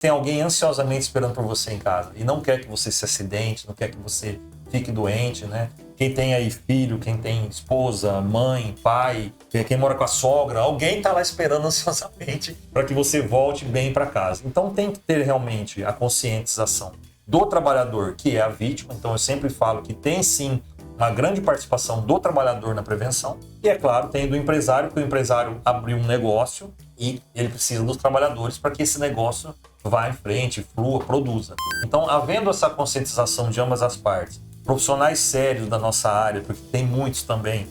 tem alguém ansiosamente esperando por você em casa e não quer que você se acidente, não quer que você fique doente, né? Quem tem aí filho, quem tem esposa, mãe, pai, quem mora com a sogra, alguém está lá esperando ansiosamente para que você volte bem para casa. Então tem que ter realmente a conscientização do trabalhador, que é a vítima. Então eu sempre falo que tem sim uma grande participação do trabalhador na prevenção. E é claro, tem do empresário, porque o empresário abriu um negócio e ele precisa dos trabalhadores para que esse negócio vá em frente, flua, produza. Então, havendo essa conscientização de ambas as partes, profissionais sérios da nossa área, porque tem muitos também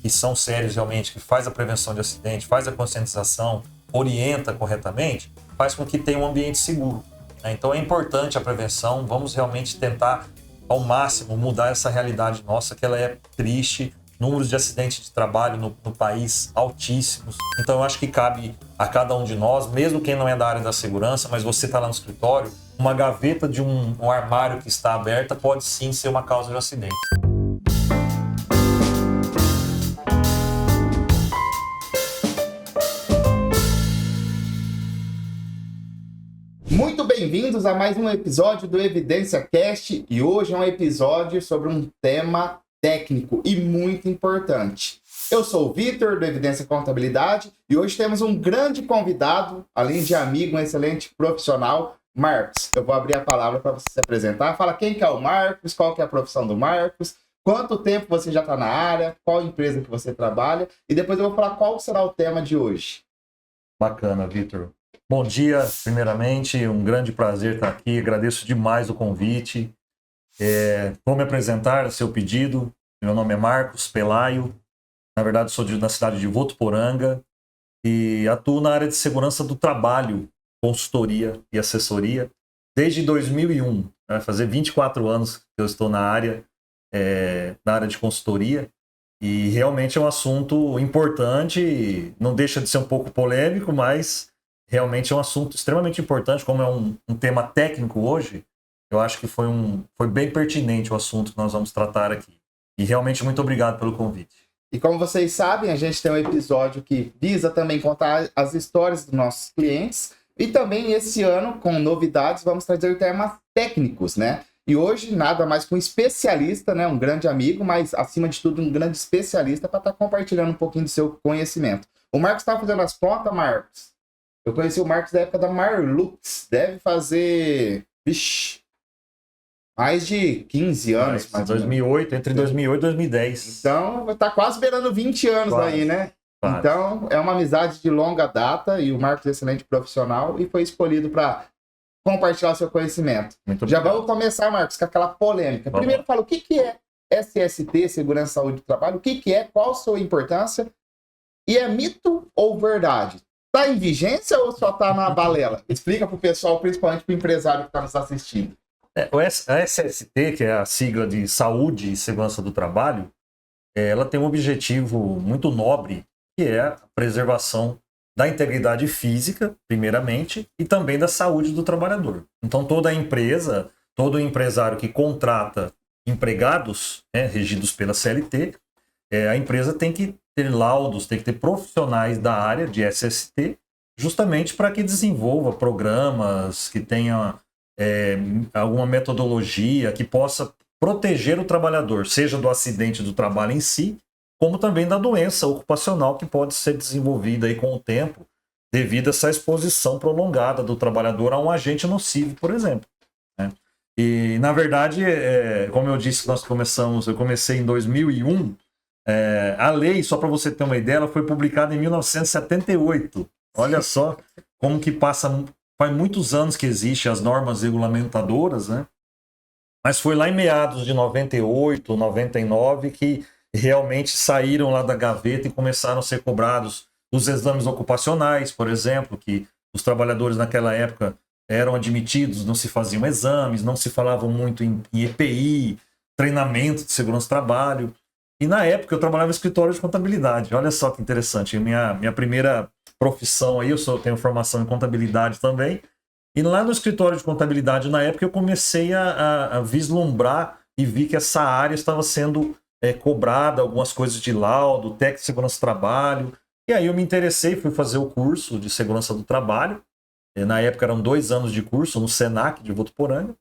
que são sérios realmente, que faz a prevenção de acidente, faz a conscientização, orienta corretamente, faz com que tenha um ambiente seguro, né? Então é importante a prevenção, vamos realmente tentar ao máximo mudar essa realidade nossa, que ela é triste, números de acidentes de trabalho no país altíssimos. Então eu acho que cabe a cada um de nós, mesmo quem não é da área da segurança, mas você está lá no escritório, uma gaveta de um armário que está aberta pode sim ser uma causa de acidente. Muito bem-vindos a mais um episódio do Evidência Cast, e hoje é um episódio sobre um tema técnico e muito importante. Eu sou o Vitor, do Evidência Contabilidade, e hoje temos um grande convidado, além de amigo, um excelente profissional, Marcos. Eu vou abrir a palavra para você se apresentar. Fala quem que é o Marcos, qual que é a profissão do Marcos, quanto tempo você já está na área, qual empresa que você trabalha, e depois eu vou falar qual será o tema de hoje. Bacana, Vitor. Bom dia, primeiramente, um grande prazer estar aqui, agradeço demais o convite. Vou me apresentar, a seu pedido. Meu nome é Marcos Pelaio, na verdade sou da cidade de Votuporanga e atuo na área de segurança do trabalho, consultoria e assessoria desde 2001. Vai fazer 24 anos que eu estou na área de consultoria, e realmente é um assunto importante, não deixa de ser um pouco polêmico, mas realmente é um assunto extremamente importante, como é um tema técnico hoje. Eu acho que foi bem pertinente o assunto que nós vamos tratar aqui. E realmente muito obrigado pelo convite. E como vocês sabem, a gente tem um episódio que visa também contar as histórias dos nossos clientes. E também esse ano, com novidades, vamos trazer temas técnicos, né? E hoje, nada mais que um especialista, né? Um grande amigo, mas acima de tudo, um grande especialista para estar compartilhando um pouquinho do seu conhecimento. O Marcos estava fazendo as contas, Marcos. Eu conheci o Marcos da época da Marlux. Deve fazer... mais de 15 anos. Mais 2008, entre 2008 e 2010. Então, tá quase beirando 20 anos Quase. aí, né? Quase. Então, é uma amizade de longa data e o Marcos é excelente profissional e foi escolhido para compartilhar o seu conhecimento. Muito Já obrigado. vamos começar, Marcos, com aquela polêmica. Vamos Primeiro, lá. fala o que é SST, Segurança e Saúde do Trabalho, o que é, qual a sua importância, e é mito ou verdade? Tá em vigência ou só tá na balela? Explica pro pessoal, principalmente pro empresário que tá nos assistindo. A SST, que é a sigla de Saúde e Segurança do Trabalho, ela tem um objetivo muito nobre, que é a preservação da integridade física, primeiramente, e também da saúde do trabalhador. Então, toda empresa, todo empresário que contrata empregados, regidos pela CLT, a empresa tem que ter laudos, tem que ter profissionais da área de SST, justamente para que desenvolva programas, que tenha alguma metodologia que possa proteger o trabalhador, seja do acidente do trabalho em si, como também da doença ocupacional que pode ser desenvolvida aí com o tempo, devido a essa exposição prolongada do trabalhador a um agente nocivo, por exemplo, né? E, na verdade, como eu disse, eu comecei em 2001, a lei, só para você ter uma ideia, ela foi publicada em 1978. Olha só como que faz muitos anos que existem as normas regulamentadoras, né? Mas foi lá em meados de 98, 99 que realmente saíram lá da gaveta e começaram a ser cobrados os exames ocupacionais, por exemplo, que os trabalhadores naquela época eram admitidos, não se faziam exames, não se falava muito em EPI, treinamento de segurança do trabalho. E na época eu trabalhava no escritório de contabilidade. Olha só que interessante. Minha primeira profissão aí, tenho formação em contabilidade também. E lá no escritório de contabilidade, na época, eu comecei a vislumbrar e vi que essa área estava sendo cobrada, algumas coisas de laudo, técnico de segurança do trabalho. E aí eu me interessei, fui fazer o curso de segurança do trabalho. Na época eram 2 anos de curso no Senac de Votuporanga.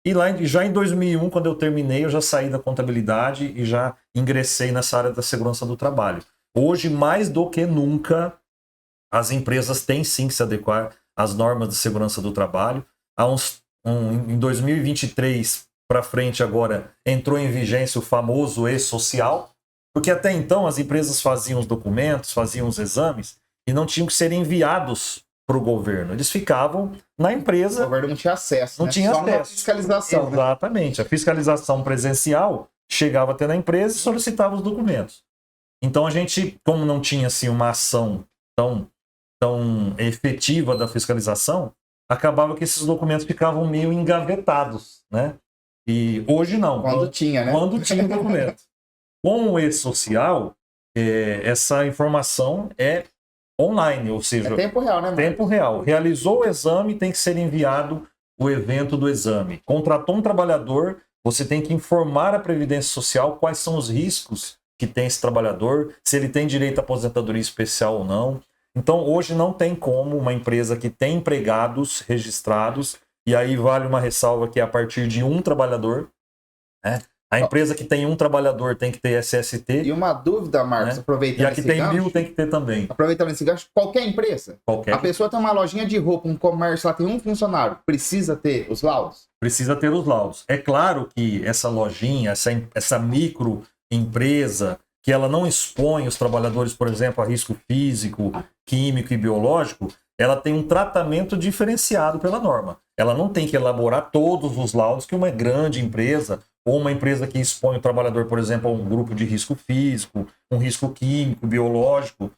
E já em 2001, quando eu terminei, eu já saí da contabilidade e já ingressei nessa área da segurança do trabalho. Hoje, mais do que nunca, as empresas têm sim que se adequar às normas de segurança do trabalho. Em 2023 para frente agora entrou em vigência o famoso e-social, porque até então as empresas faziam os documentos, faziam os exames e não tinham que ser enviados para o governo. Eles ficavam na empresa. O governo não tinha acesso, não tinha só acesso. uma fiscalização. Exatamente. A fiscalização presencial chegava até na empresa e solicitava os documentos. Então a gente, como não tinha assim, uma ação tão efetiva da fiscalização, acabava que esses documentos ficavam meio engavetados, né? E hoje não. Quando tinha, né? Quando tinha o documento. Com o e-social, essa informação é online, ou seja... É tempo real, né, Marcos? Tempo real. Realizou o exame, tem que ser enviado o evento do exame. Contratou um trabalhador, você tem que informar a Previdência Social quais são os riscos que tem esse trabalhador, se ele tem direito à aposentadoria especial ou não. Então, hoje não tem como uma empresa que tem empregados registrados, e aí vale uma ressalva que é a partir de um trabalhador, né? A empresa que tem um trabalhador tem que ter SST. E uma dúvida, Marcos, né? aproveitando E a que esse tem gancho, 1000 tem que ter também. aproveitando esse gancho, qualquer empresa, Qualquer. A pessoa tem uma lojinha de roupa, um comércio, lá tem um funcionário, precisa ter os laudos? Precisa ter os laudos. É claro que essa lojinha, essa microempresa, que ela não expõe os trabalhadores, por exemplo, a risco físico, químico e biológico, ela tem um tratamento diferenciado pela norma. Ela não tem que elaborar todos os laudos que uma grande empresa ou uma empresa que expõe o trabalhador, por exemplo, a um grupo de risco físico, um risco químico, biológico.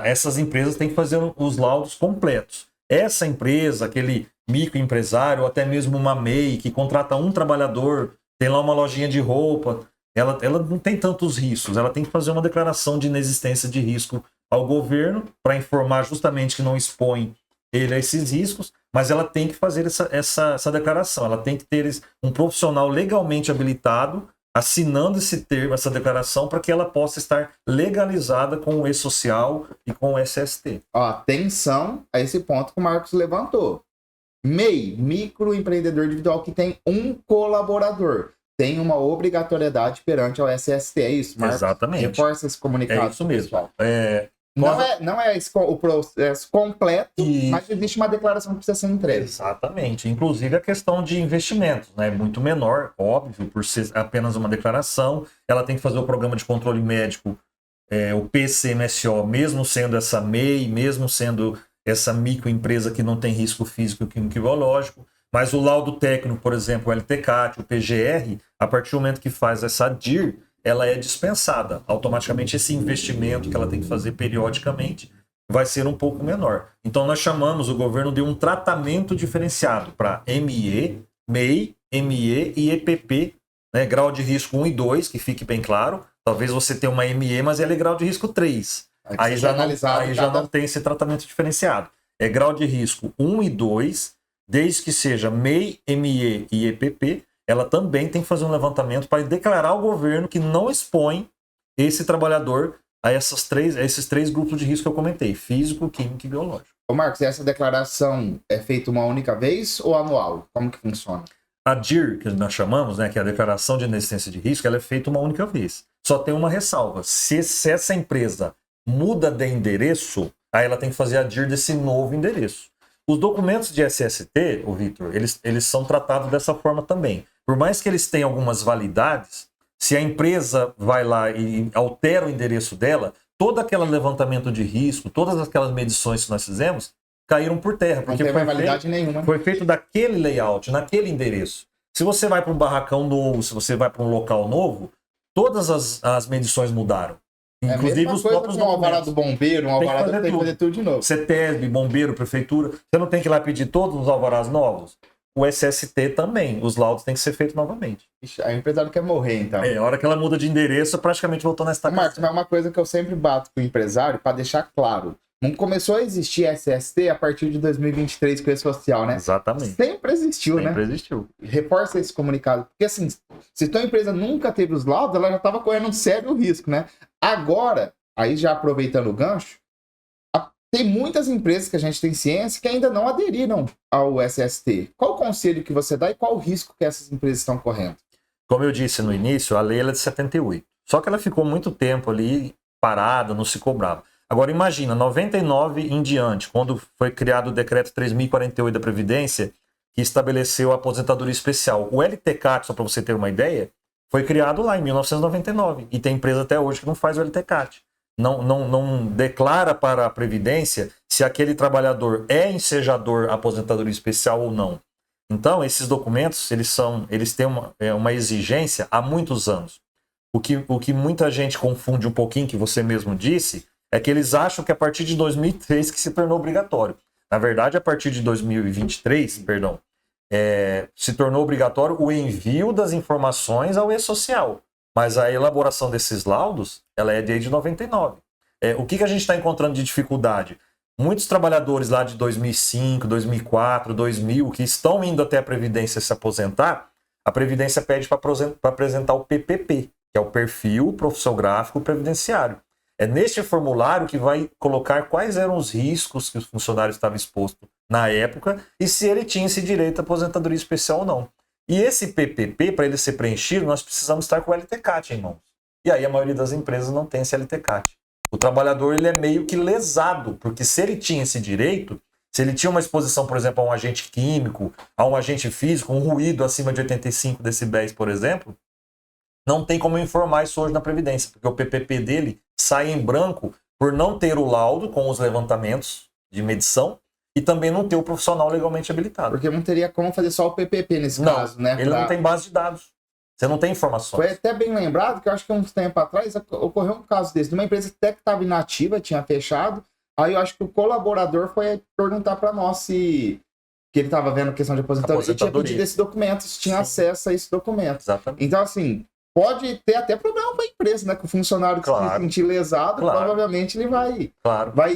Essas empresas têm que fazer os laudos completos. Essa empresa, aquele microempresário, ou até mesmo uma MEI, que contrata um trabalhador, tem lá uma lojinha de roupa, ela não tem tantos riscos. Ela tem que fazer uma declaração de inexistência de risco ao governo para informar justamente que não expõe ele a esses riscos, mas ela tem que fazer essa declaração. Ela tem que ter um profissional legalmente habilitado assinando esse termo, essa declaração, para que ela possa estar legalizada com o e-social e com o SST. Ó, atenção a esse ponto que o Marcos levantou. MEI, microempreendedor individual que tem um colaborador, tem uma obrigatoriedade perante ao SST, é isso, Marcos? Exatamente. Reforça esse comunicado. É isso mesmo. Não é o processo completo, mas existe uma declaração que precisa ser entregue. Exatamente. Inclusive a questão de investimentos, né? Muito menor, óbvio, por ser apenas uma declaração. Ela tem que fazer o programa de controle médico, o PCMSO, mesmo sendo essa MEI, mesmo sendo essa microempresa que não tem risco físico, químico e biológico. Mas o laudo técnico, por exemplo, o LTCAT, o PGR, a partir do momento que faz essa DIR, ela é dispensada. Automaticamente esse investimento que ela tem que fazer periodicamente vai ser um pouco menor. Então nós chamamos, o governo de um tratamento diferenciado para ME, MEI, ME e EPP, né? Grau de risco 1 e 2, que fique bem claro. Talvez você tenha uma ME, mas ela é grau de risco 3. Aí já não tem esse tratamento diferenciado. É grau de risco 1 e 2, desde que seja MEI, ME e EPP, ela também tem que fazer um levantamento para declarar ao governo que não expõe esse trabalhador a esses três grupos de risco que eu comentei: físico, químico e biológico. Ô Marcos, essa declaração é feita uma única vez ou anual? Como que funciona? A DIR, que nós chamamos, né, que é a Declaração de Inexistência de Risco, ela é feita uma única vez. Só tem uma ressalva: se essa empresa muda de endereço, aí ela tem que fazer a DIR desse novo endereço. Os documentos de SST, Vitor, eles são tratados dessa forma também. Por mais que eles tenham algumas validades, se a empresa vai lá e altera o endereço dela, todo aquele levantamento de risco, todas aquelas medições que nós fizemos, caíram por terra. Porque não tem validade nenhuma. Foi feito daquele layout, naquele endereço. Se você vai para um barracão novo, se você vai para um local novo, todas as medições mudaram. Inclusive os próprios documentos. Um alvará do bombeiro, um alvará tem que fazer tudo de novo. CETESB, bombeiro, prefeitura. Você não tem que ir lá pedir todos os alvarás novos? O SST também. Os laudos têm que ser feitos novamente. Ixi, a empresa não quer morrer, então. A hora que ela muda de endereço, praticamente voltou na estaca. Marcos, mas é uma coisa que eu sempre bato com o empresário, para deixar claro. Não começou a existir SST a partir de 2023 com esse social, né? Exatamente. Sempre existiu, né? Sempre existiu. Reforça esse comunicado. Porque assim, se tua empresa nunca teve os laudos, ela já estava correndo um sério risco, né? Agora, aí já aproveitando o gancho, tem muitas empresas que a gente tem ciência que ainda não aderiram ao SST. Qual o conselho que você dá e qual o risco que essas empresas estão correndo? Como eu disse no início, a lei é de 78. Só que ela ficou muito tempo ali parada, não se cobrava. Agora imagina, 99 em diante, quando foi criado o decreto 3048 da Previdência, que estabeleceu a aposentadoria especial. O LTCAT, só para você ter uma ideia, foi criado lá em 1999. E tem empresa até hoje que não faz o LTCAT. Não declara para a Previdência se aquele trabalhador é ensejador aposentadoria especial ou não. Então, esses documentos, eles têm uma exigência há muitos anos. O que muita gente confunde um pouquinho, que você mesmo disse, é que eles acham que a partir de 2003 que se tornou obrigatório. Na verdade, a partir de 2023, se tornou obrigatório o envio das informações ao e-social. Mas a elaboração desses laudos, ela é desde 99. O que a gente está encontrando de dificuldade? Muitos trabalhadores lá de 2005, 2004, 2000, que estão indo até a Previdência se aposentar, a Previdência pede para apresentar o PPP, que é o Perfil Profissiográfico Previdenciário. É neste formulário que vai colocar quais eram os riscos que os funcionários estavam expostos na época e se ele tinha esse direito à aposentadoria especial ou não. E esse PPP, para ele ser preenchido, nós precisamos estar com o LTCAT em mãos. E aí a maioria das empresas não tem esse LTCAT. O trabalhador ele é meio que lesado, porque se ele tinha esse direito, se ele tinha uma exposição, por exemplo, a um agente químico, a um agente físico, um ruído acima de 85 decibéis, por exemplo, não tem como informar isso hoje na Previdência, porque o PPP dele sai em branco por não ter o laudo com os levantamentos de medição e também não ter o profissional legalmente habilitado. Porque não teria como fazer só o PPP nesse caso, né? Ele não tem base de dados. Você não tem informações. Foi até bem lembrado que eu acho que uns tempos atrás ocorreu um caso desse, de uma empresa até que estava inativa, tinha fechado. Aí eu acho que o colaborador foi perguntar para nós se que ele estava vendo questão de aposentadoria e tinha pedido esse documento, se tinha acesso a esse documento. Exatamente. Então, assim, pode ter até problema para a empresa, né? Que o funcionário que se sentir lesado, provavelmente ele vai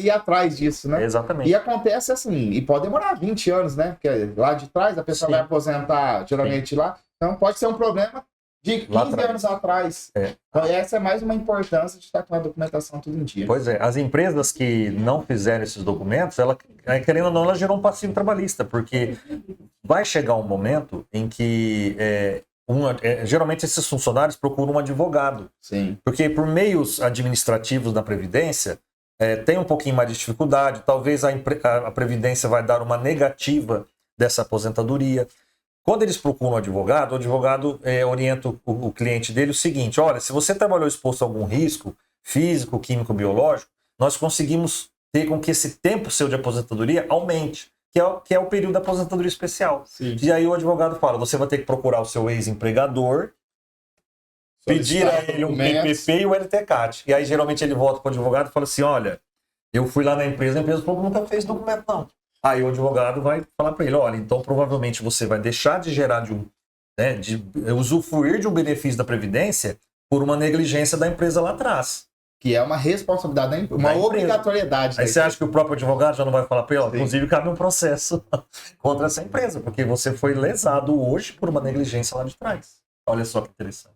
ir atrás disso, né? Exatamente. E acontece assim, e pode demorar 20 anos, né? Porque lá de trás a pessoa vai aposentar geralmente lá. Então pode ser um problema de 15 anos atrás. Então essa é mais uma importância de estar com a documentação tudo em dia. Pois é, as empresas que não fizeram esses documentos, querendo ou não, ela gerou um passivo trabalhista, porque vai chegar um momento em que geralmente esses funcionários procuram um advogado. Sim. Porque por meios administrativos da Previdência, tem um pouquinho mais de dificuldade, talvez a Previdência vai dar uma negativa dessa aposentadoria. Quando eles procuram um advogado, o advogado orienta o cliente dele o seguinte: olha, se você trabalhou exposto a algum risco físico, químico, biológico, nós conseguimos ter com que esse tempo seu de aposentadoria aumente, que é o período da aposentadoria especial. Sim. E aí o advogado fala: você vai ter que procurar o seu ex-empregador, pedir a ele um PPP e o LTCAT. E aí geralmente ele volta para o advogado e fala assim: olha, eu fui lá na empresa, a empresa falou que nunca fez documento não. Aí o advogado vai falar para ele: olha, então provavelmente você vai deixar de gerar de usufruir de um benefício da Previdência por uma negligência da empresa lá atrás. Que é uma responsabilidade, uma obrigatoriedade. Aí você acha que o próprio advogado já não vai falar para ele? Inclusive cabe um processo contra essa empresa, porque você foi lesado hoje por uma negligência lá de trás. Olha só que interessante.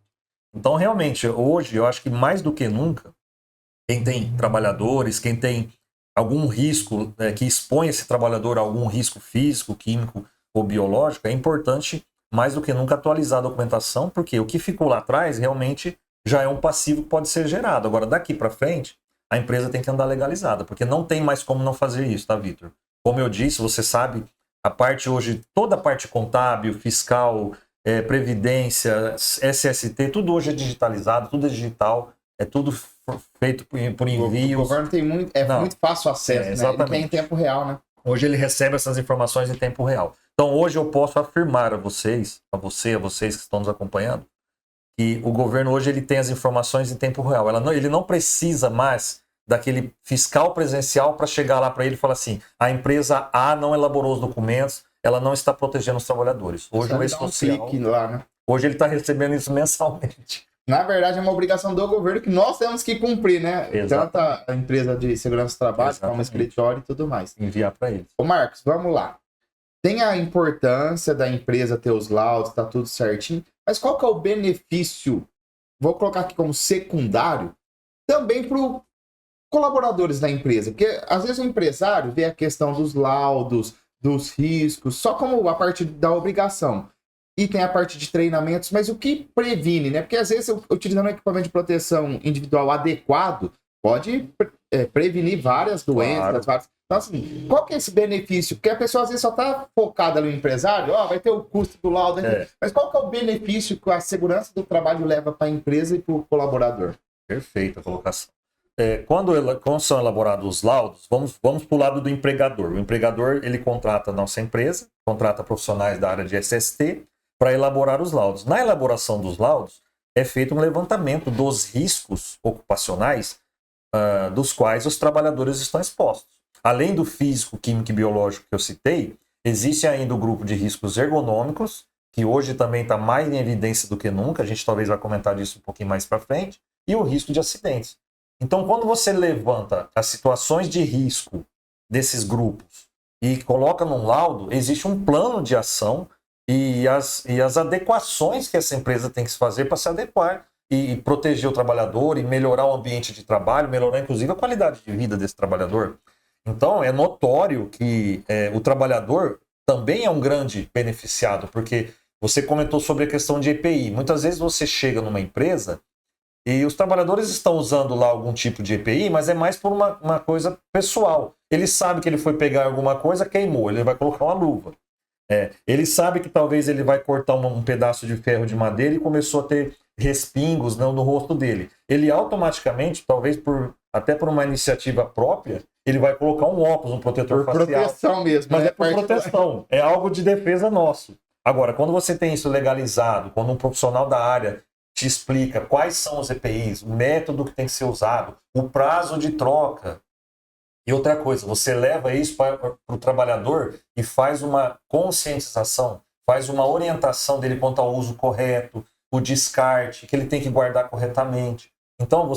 Então realmente, hoje, eu acho que mais do que nunca, quem tem trabalhadores, quem tem algum risco, que expõe esse trabalhador a algum risco físico, químico ou biológico, é importante mais do que nunca atualizar a documentação, porque o que ficou lá atrás realmente já é um passivo que pode ser gerado. Agora, daqui para frente, a empresa tem que andar legalizada, porque não tem mais como não fazer isso, tá, Vitor? Como eu disse, você sabe, a parte hoje, toda a parte contábil, fiscal, previdência, SST, tudo hoje é digitalizado, tudo é digital, é tudo feito por envios. O governo tem muito fácil acesso, né? Exatamente. Ele tem em tempo real, né? Hoje ele recebe essas informações em tempo real. Então hoje eu posso afirmar a vocês que estão nos acompanhando, que o governo hoje ele tem as informações em tempo real. Ele não precisa mais daquele fiscal presencial para chegar lá para ele e falar assim: a empresa A não elaborou os documentos, ela não está protegendo os trabalhadores. Hoje o ex-social, lá, né? Hoje ele está recebendo isso mensalmente. Na verdade, é uma obrigação do governo que nós temos que cumprir, né? Exatamente. Tanto a empresa de segurança do trabalho, como o escritório e tudo mais. Enviar para eles. Ô Marcos, vamos lá. Tem a importância da empresa ter os laudos, tá tudo certinho, mas qual que é o benefício, vou colocar aqui como secundário, também pro colaboradores da empresa, porque às vezes o empresário vê a questão dos laudos, dos riscos, só como a parte da obrigação. E tem a parte de treinamentos, mas o que previne, né? Porque às vezes, utilizando um equipamento de proteção individual adequado, pode prevenir várias doenças, várias... Então, assim, qual que é esse benefício? Porque a pessoa às vezes só está focada no empresário, vai ter o custo do laudo, mas qual que é o benefício que a segurança do trabalho leva para a empresa e para o colaborador? Perfeita a colocação. Quando são elaborados os laudos, vamos para o lado do empregador. O empregador, ele contrata a nossa empresa, contrata profissionais da área de SST para elaborar os laudos. Na elaboração dos laudos, é feito um levantamento dos riscos ocupacionais dos quais os trabalhadores estão expostos. Além do físico, químico e biológico que eu citei, existe ainda o grupo de riscos ergonômicos, que hoje também está mais em evidência do que nunca, a gente talvez vai comentar disso um pouquinho mais para frente, e o risco de acidentes. Então, quando você levanta as situações de risco desses grupos e coloca num laudo, existe um plano de ação e as adequações que essa empresa tem que fazer para se adequar e proteger o trabalhador e melhorar o ambiente de trabalho, melhorar inclusive a qualidade de vida desse trabalhador. Então, é notório que o trabalhador também é um grande beneficiado, porque você comentou sobre a questão de EPI. Muitas vezes você chega numa empresa e os trabalhadores estão usando lá algum tipo de EPI, mas é mais por uma coisa pessoal. Ele sabe que ele foi pegar alguma coisa, queimou, ele vai colocar uma luva. Ele sabe que talvez ele vai cortar um pedaço de ferro de madeira e começou a ter respingos no rosto dele. Ele automaticamente, talvez até por uma iniciativa própria, ele vai colocar um óculos, um protetor facial. Proteção mesmo. Mas é por proteção, é algo de defesa nosso. Agora, quando você tem isso legalizado, quando um profissional da área te explica quais são os EPIs, o método que tem que ser usado, o prazo de troca. E outra coisa, você leva isso para o trabalhador e faz uma conscientização, faz uma orientação dele quanto ao uso correto, o descarte, que ele tem que guardar corretamente. Então,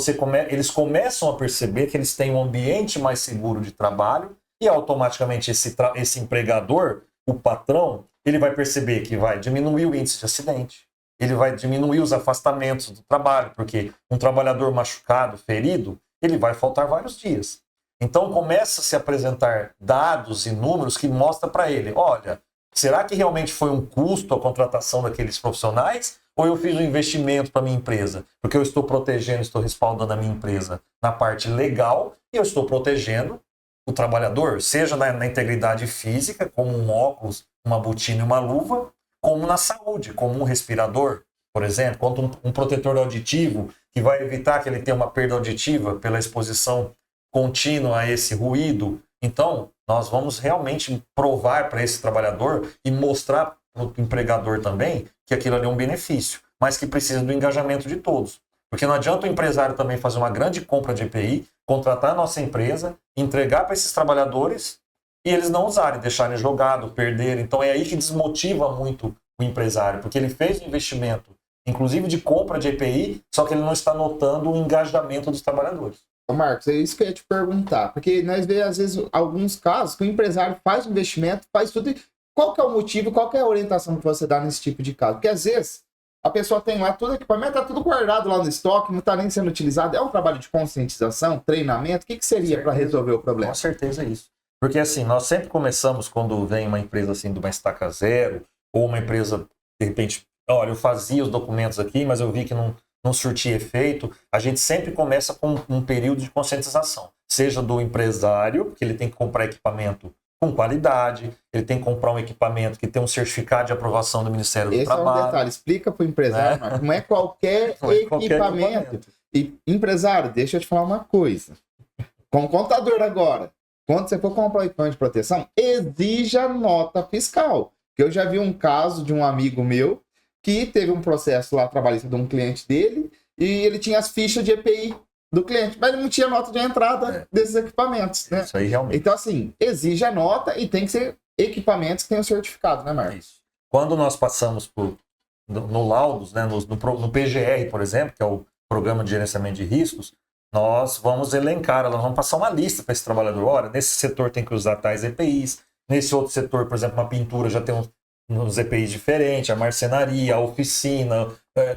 eles começam a perceber que eles têm um ambiente mais seguro de trabalho e automaticamente esse empregador, o patrão, ele vai perceber que vai diminuir o índice de acidente, ele vai diminuir os afastamentos do trabalho, porque um trabalhador machucado, ferido, ele vai faltar vários dias. Então começa a se apresentar dados e números que mostram para ele, olha, será que realmente foi um custo a contratação daqueles profissionais ou eu fiz um investimento para a minha empresa? Porque eu estou protegendo, estou respaldando a minha empresa na parte legal e eu estou protegendo o trabalhador, seja na integridade física, como um óculos, uma botina e uma luva, como na saúde, como um respirador, por exemplo, quanto um protetor auditivo que vai evitar que ele tenha uma perda auditiva pela exposição contínua a esse ruído. Então, nós vamos realmente provar para esse trabalhador e mostrar para o empregador também que aquilo ali é um benefício, mas que precisa do engajamento de todos. Porque não adianta o empresário também fazer uma grande compra de EPI, contratar a nossa empresa, entregar para esses trabalhadores e eles não usarem, deixarem jogado, perderem. Então é aí que desmotiva muito o empresário, porque ele fez um investimento, inclusive de compra de EPI, só que ele não está notando o engajamento dos trabalhadores. Ô Marcos, é isso que eu ia te perguntar, porque nós vemos às vezes alguns casos que o empresário faz o investimento, faz tudo. Qual que é o motivo, qual que é a orientação que você dá nesse tipo de caso? Porque às vezes a pessoa tem lá todo o equipamento, está tudo guardado lá no estoque, não está nem sendo utilizado. É um trabalho de conscientização, treinamento? O que seria para resolver o problema? Com certeza é isso. Porque assim, nós sempre começamos quando vem uma empresa assim de uma estaca zero, ou uma empresa, de repente, olha, eu fazia os documentos aqui, mas eu vi que não surtia efeito. A gente sempre começa com um período de conscientização. Seja do empresário, que ele tem que comprar equipamento com qualidade, ele tem que comprar um equipamento que tem um certificado de aprovação do Ministério do Trabalho. Esse é um detalhe, explica para o empresário, Marcos, não é qualquer equipamento. E empresário, deixa eu te falar uma coisa. Com o contador agora, quando você for comprar um equipamento de proteção, exija nota fiscal. Porque eu já vi um caso de um amigo meu que teve um processo lá trabalhista de um cliente dele e ele tinha as fichas de EPI do cliente, mas ele não tinha nota de entrada desses equipamentos, né? Isso aí realmente. Então, assim, exige a nota e tem que ser equipamentos que tenham certificado, né, Marcos? Isso. Quando nós passamos no Laudos, né, no PGR, por exemplo, que é o Programa de Gerenciamento de Riscos, nós vamos elencar, nós vamos passar uma lista para esse trabalhador. Olha, nesse setor tem que usar tais EPIs, nesse outro setor, por exemplo, uma pintura já tem uns EPIs diferentes, a marcenaria, a oficina,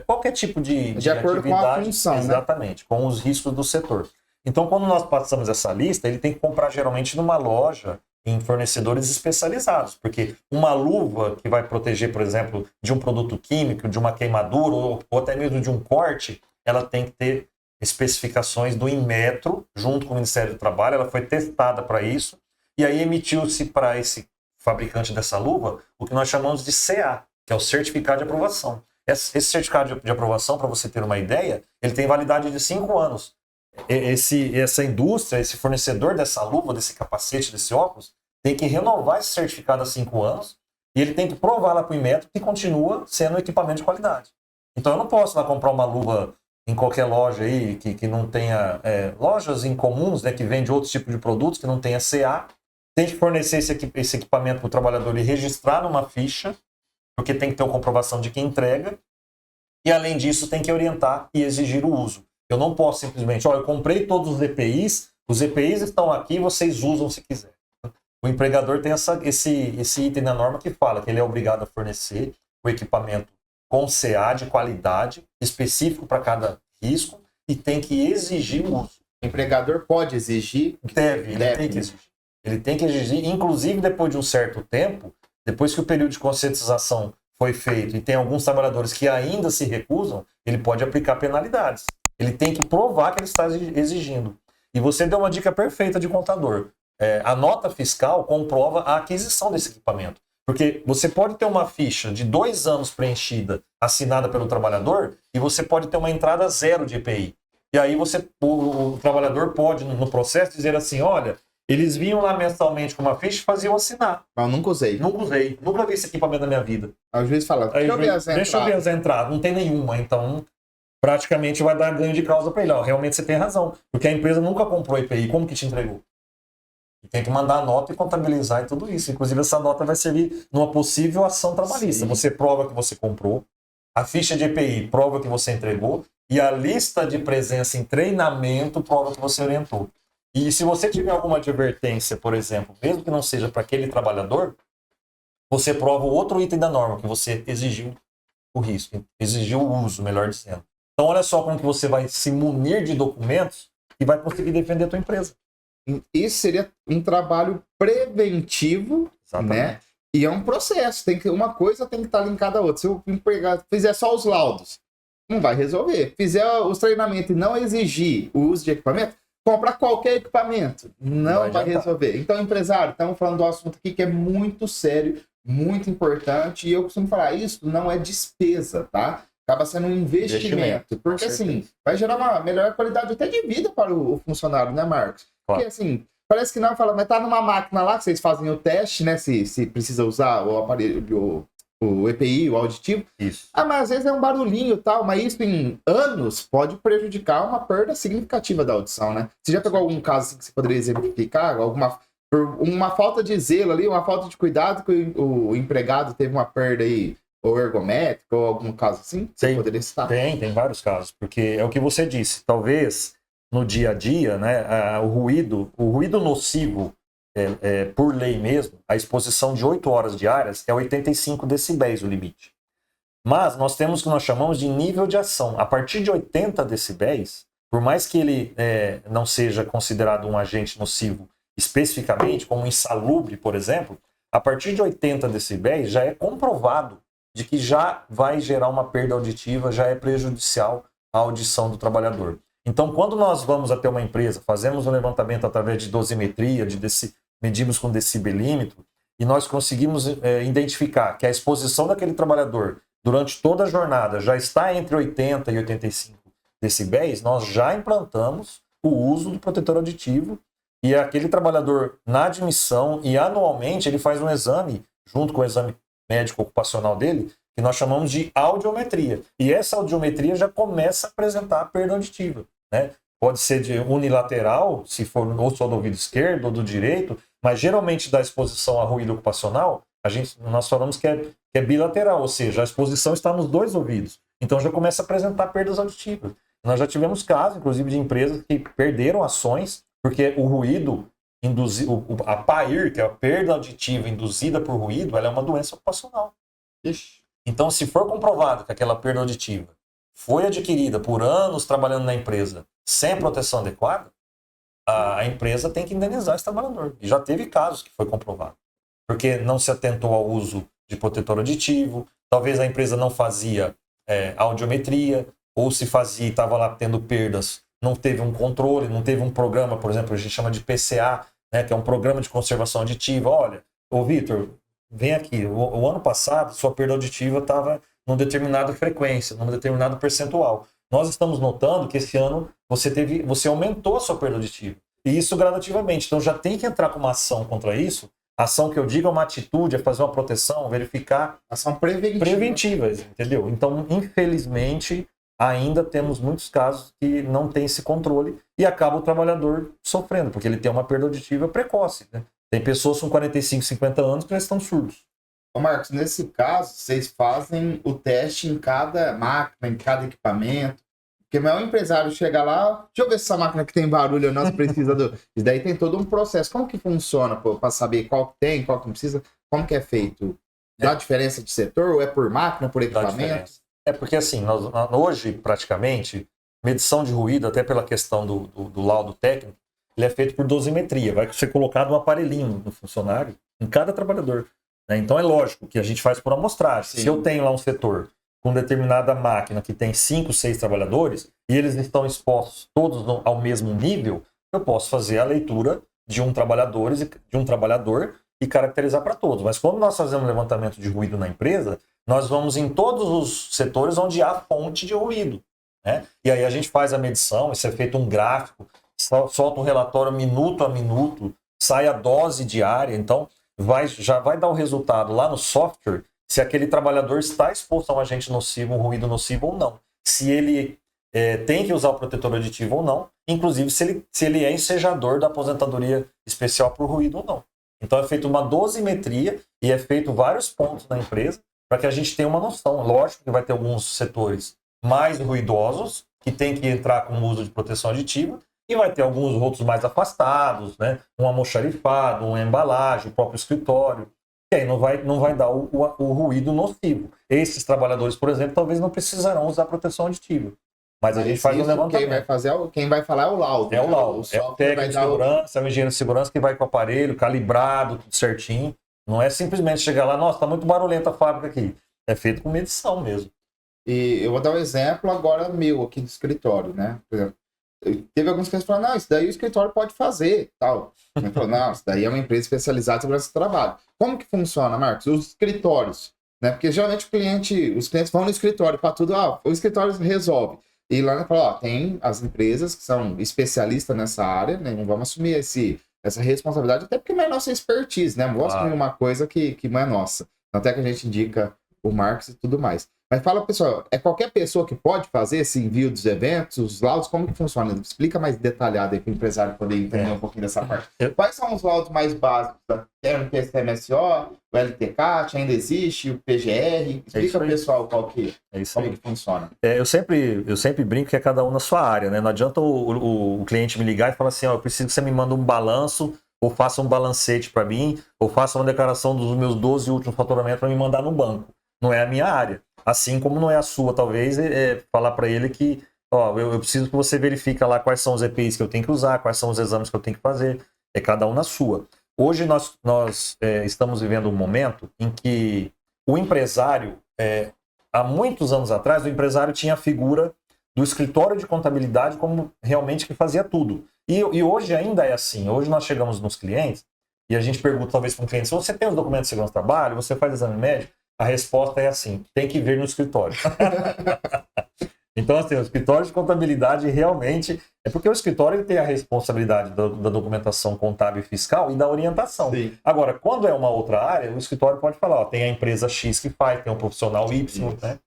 qualquer tipo de acordo atividade, com a função, exatamente, né? Com os riscos do setor. Então, quando nós passamos essa lista, ele tem que comprar geralmente numa loja em fornecedores especializados, porque uma luva que vai proteger, por exemplo, de um produto químico, de uma queimadura ou até mesmo de um corte, ela tem que ter especificações do Inmetro, junto com o Ministério do Trabalho, ela foi testada para isso, e aí emitiu-se para esse fabricante dessa luva o que nós chamamos de CA, que é o Certificado de Aprovação. Esse certificado de aprovação, para você ter uma ideia, ele tem validade de 5 anos. Essa indústria, esse fornecedor dessa luva, desse capacete, desse óculos, tem que renovar esse certificado há 5 anos e ele tem que provar lá para o Inmetro que continua sendo equipamento de qualidade. Então eu não posso lá comprar uma luva em qualquer loja aí que não tenha... lojas incomuns, né, que vende outros tipos de produtos, que não tenha CA, tem que fornecer esse equipamento para o trabalhador e registrar numa ficha, porque tem que ter uma comprovação de quem entrega, e além disso tem que orientar e exigir o uso. Eu não posso simplesmente, eu comprei todos os EPIs estão aqui, vocês usam se quiser. O empregador tem esse item na norma que fala que ele é obrigado a fornecer o equipamento com CA de qualidade, específico para cada risco, e tem que exigir o uso. O empregador pode exigir? Ele tem que exigir. Ele tem que exigir, inclusive depois de um certo tempo, depois que o período de conscientização foi feito e tem alguns trabalhadores que ainda se recusam, ele pode aplicar penalidades. Ele tem que provar que ele está exigindo. E você deu uma dica perfeita de contador. A nota fiscal comprova a aquisição desse equipamento. Porque você pode ter uma ficha de 2 anos preenchida, assinada pelo trabalhador, e você pode ter uma entrada 0 de EPI. E aí o trabalhador pode, no processo, dizer assim, olha, eles vinham lá mensalmente com uma ficha e faziam assinar. Mas eu nunca usei. Nunca vi esse equipamento na minha vida. Aí o juiz fala, deixa eu ver as entradas. Não tem nenhuma, então praticamente vai dar ganho de causa para ele. Realmente você tem razão, porque a empresa nunca comprou EPI, como que te entregou? Tem que mandar a nota e contabilizar e tudo isso. Inclusive, essa nota vai servir numa possível ação trabalhista. Sim. Você prova que você comprou, a ficha de EPI prova que você entregou, e a lista de presença em treinamento prova que você orientou. E se você tiver alguma advertência, por exemplo, mesmo que não seja para aquele trabalhador, você prova o outro item da norma, que você exigiu o risco, exigiu o uso, melhor dizendo. Então, olha só como que você vai se munir de documentos e vai conseguir defender a tua empresa. Isso seria um trabalho preventivo, exatamente, né? E é um processo. Uma coisa tem que estar linkada à outra. Se o empregado fizer só os laudos, não vai resolver. Fizer os treinamentos e não exigir o uso de equipamento, comprar qualquer equipamento, não vai resolver. Então, empresário, estamos falando do assunto aqui que é muito sério, muito importante. E eu costumo falar, isso não é despesa, tá? Acaba sendo um investimento. Porque, assim, vai gerar uma melhor qualidade até de vida para o funcionário, né, Marcos? Porque, assim, parece que não, fala, mas tá numa máquina lá que vocês fazem o teste, né? Se precisa usar o aparelho, o EPI, o auditivo. Isso. Mas às vezes é um barulhinho e tal, mas isso em anos pode prejudicar uma perda significativa da audição, né? Você já pegou algum caso assim, que você poderia exemplificar? Uma falta de zelo ali, uma falta de cuidado que o empregado teve uma perda aí, ou ergométrica, ou algum caso assim? Você poderia citar? Tem vários casos, porque é o que você disse, talvez no dia a dia, né, o ruído nocivo, por lei mesmo, a exposição de 8 horas diárias é 85 decibéis o limite. Mas nós temos o que nós chamamos de nível de ação. A partir de 80 decibéis, por mais que ele não seja considerado um agente nocivo especificamente, como insalubre, por exemplo, a partir de 80 decibéis já é comprovado de que já vai gerar uma perda auditiva, já é prejudicial à audição do trabalhador. Então, quando nós vamos até uma empresa, fazemos um levantamento através de dosimetria, medimos com decibelímetro, e nós conseguimos identificar que a exposição daquele trabalhador durante toda a jornada já está entre 80 e 85 decibéis, nós já implantamos o uso do protetor auditivo, e aquele trabalhador, na admissão e anualmente, ele faz um exame, junto com o exame médico ocupacional dele, que nós chamamos de audiometria. E essa audiometria já começa a apresentar perda auditiva, né? Pode ser de unilateral, se for ou só do ouvido esquerdo ou do direito, mas geralmente da exposição a ruído ocupacional, nós falamos que é bilateral, ou seja, a exposição está nos 2 ouvidos. Então já começa a apresentar perdas auditivas. Nós já tivemos casos, inclusive, de empresas que perderam ações porque o ruído a PAIR, que é a perda auditiva induzida por ruído, ela é uma doença ocupacional. Ixi. Então, se for comprovado que aquela perda auditiva foi adquirida por anos trabalhando na empresa sem proteção adequada, a empresa tem que indenizar esse trabalhador. E já teve casos que foi comprovado. Porque não se atentou ao uso de protetor aditivo, talvez a empresa não fazia audiometria, ou se fazia e estava lá tendo perdas, não teve um controle, não teve um programa, por exemplo, a gente chama de PCA, né, que é um programa de conservação aditiva. Olha, ô Vitor, vem aqui, o ano passado sua perda auditiva estava numa determinada frequência, num determinado percentual. Nós estamos notando que esse ano você aumentou a sua perda auditiva. E isso gradativamente. Então já tem que entrar com uma ação contra isso. Ação que eu digo é uma atitude, é fazer uma proteção, verificar. Ação preventiva. Preventivas, entendeu? Então, infelizmente, ainda temos muitos casos que não tem esse controle e acaba o trabalhador sofrendo, porque ele tem uma perda auditiva precoce, né? Tem pessoas com 45, 50 anos que já estão surdos. Ô Marcos, nesse caso, vocês fazem o teste em cada máquina, em cada equipamento. Porque o maior empresário chega lá, deixa eu ver se essa máquina que tem barulho ou não, se precisa do... Isso daí tem todo um processo. Como que funciona para saber qual que tem, qual que não precisa? Como que é feito? Dá diferença de setor ou é por máquina, por equipamento? É porque assim, hoje, praticamente, medição de ruído, até pela questão do laudo técnico, ele é feito por dosimetria. Vai ser colocado um aparelhinho no funcionário, em cada trabalhador. Né? Então é lógico que a gente faz por amostragem. Sim. Se eu tenho lá um setor com determinada máquina que tem 5, 6 trabalhadores, e eles estão expostos todos ao mesmo nível, eu posso fazer a leitura de um trabalhador e caracterizar para todos. Mas quando nós fazemos levantamento de ruído na empresa, nós vamos em todos os setores onde há fonte de ruído. Né? E aí a gente faz a medição, isso é feito um gráfico, solta um relatório minuto a minuto, sai a dose diária, então já vai dar o resultado lá no software se aquele trabalhador está exposto a um agente nocivo, um ruído nocivo ou não. Se ele tem que usar o protetor aditivo ou não, inclusive se ele é ensejador da aposentadoria especial por ruído ou não. Então é feita uma dosimetria e é feito vários pontos na empresa para que a gente tenha uma noção. Lógico que vai ter alguns setores mais ruidosos que tem que entrar com o uso de proteção aditiva e vai ter alguns outros mais afastados, né? Um almoxarifado, uma embalagem, o próprio escritório. E aí não vai dar o ruído nocivo. Esses trabalhadores, por exemplo, talvez não precisarão usar proteção aditiva. Mas a gente faz um levantamento. Quem vai falar é o laudo. É o laudo. É o técnico de segurança, é o engenheiro de segurança que vai com o aparelho, calibrado, tudo certinho. Não é simplesmente chegar lá, nossa, tá muito barulhenta a fábrica aqui. É feito com medição mesmo. E eu vou dar um exemplo agora meu aqui do escritório, né? Por exemplo, teve alguns clientes que falaram, não, isso daí o escritório pode fazer, tal. Ele falou, não, isso daí é uma empresa especializada em segurança do trabalho. Como que funciona, Marcos? Os escritórios, né? Porque geralmente os clientes vão no escritório para tudo, o escritório resolve. E lá ele falou, tem as empresas que são especialistas nessa área, né? Não vamos assumir essa responsabilidade, até porque não é nossa expertise, né? Não vou assumir uma coisa que não é nossa. Até que a gente indica o Marcos e tudo mais. Mas fala, pessoal, é qualquer pessoa que pode fazer esse envio dos eventos, os laudos, como que funciona? Explica mais detalhado aí para o empresário poder entender um pouquinho dessa parte. Quais são os laudos mais básicos? Tem o PCMSO, o LTCAT, ainda existe, o PGR? Explica para o pessoal como que funciona. Eu sempre brinco que é cada um na sua área, né? Não adianta o cliente me ligar e falar assim, eu preciso que você me mande um balanço, ou faça um balancete para mim, ou faça uma declaração dos meus 12 últimos faturamentos para me mandar no banco. Não é a minha área. Assim como não é a sua, talvez, falar para ele que eu preciso que você verifique lá quais são os EPIs que eu tenho que usar, quais são os exames que eu tenho que fazer. É cada um na sua. Hoje nós estamos vivendo um momento em que o empresário, há muitos anos atrás, o empresário tinha a figura do escritório de contabilidade como realmente que fazia tudo. E hoje ainda é assim. Hoje nós chegamos nos clientes e a gente pergunta talvez para um cliente, se você tem os documentos de segurança do trabalho, você faz exame médico? A resposta é assim, tem que vir no escritório. Então, assim, o escritório de contabilidade realmente... É porque o escritório ele tem a responsabilidade da documentação contábil e fiscal e da orientação. Sim. Agora, quando é uma outra área, o escritório pode falar, tem a empresa X que faz, tem um profissional Y, né?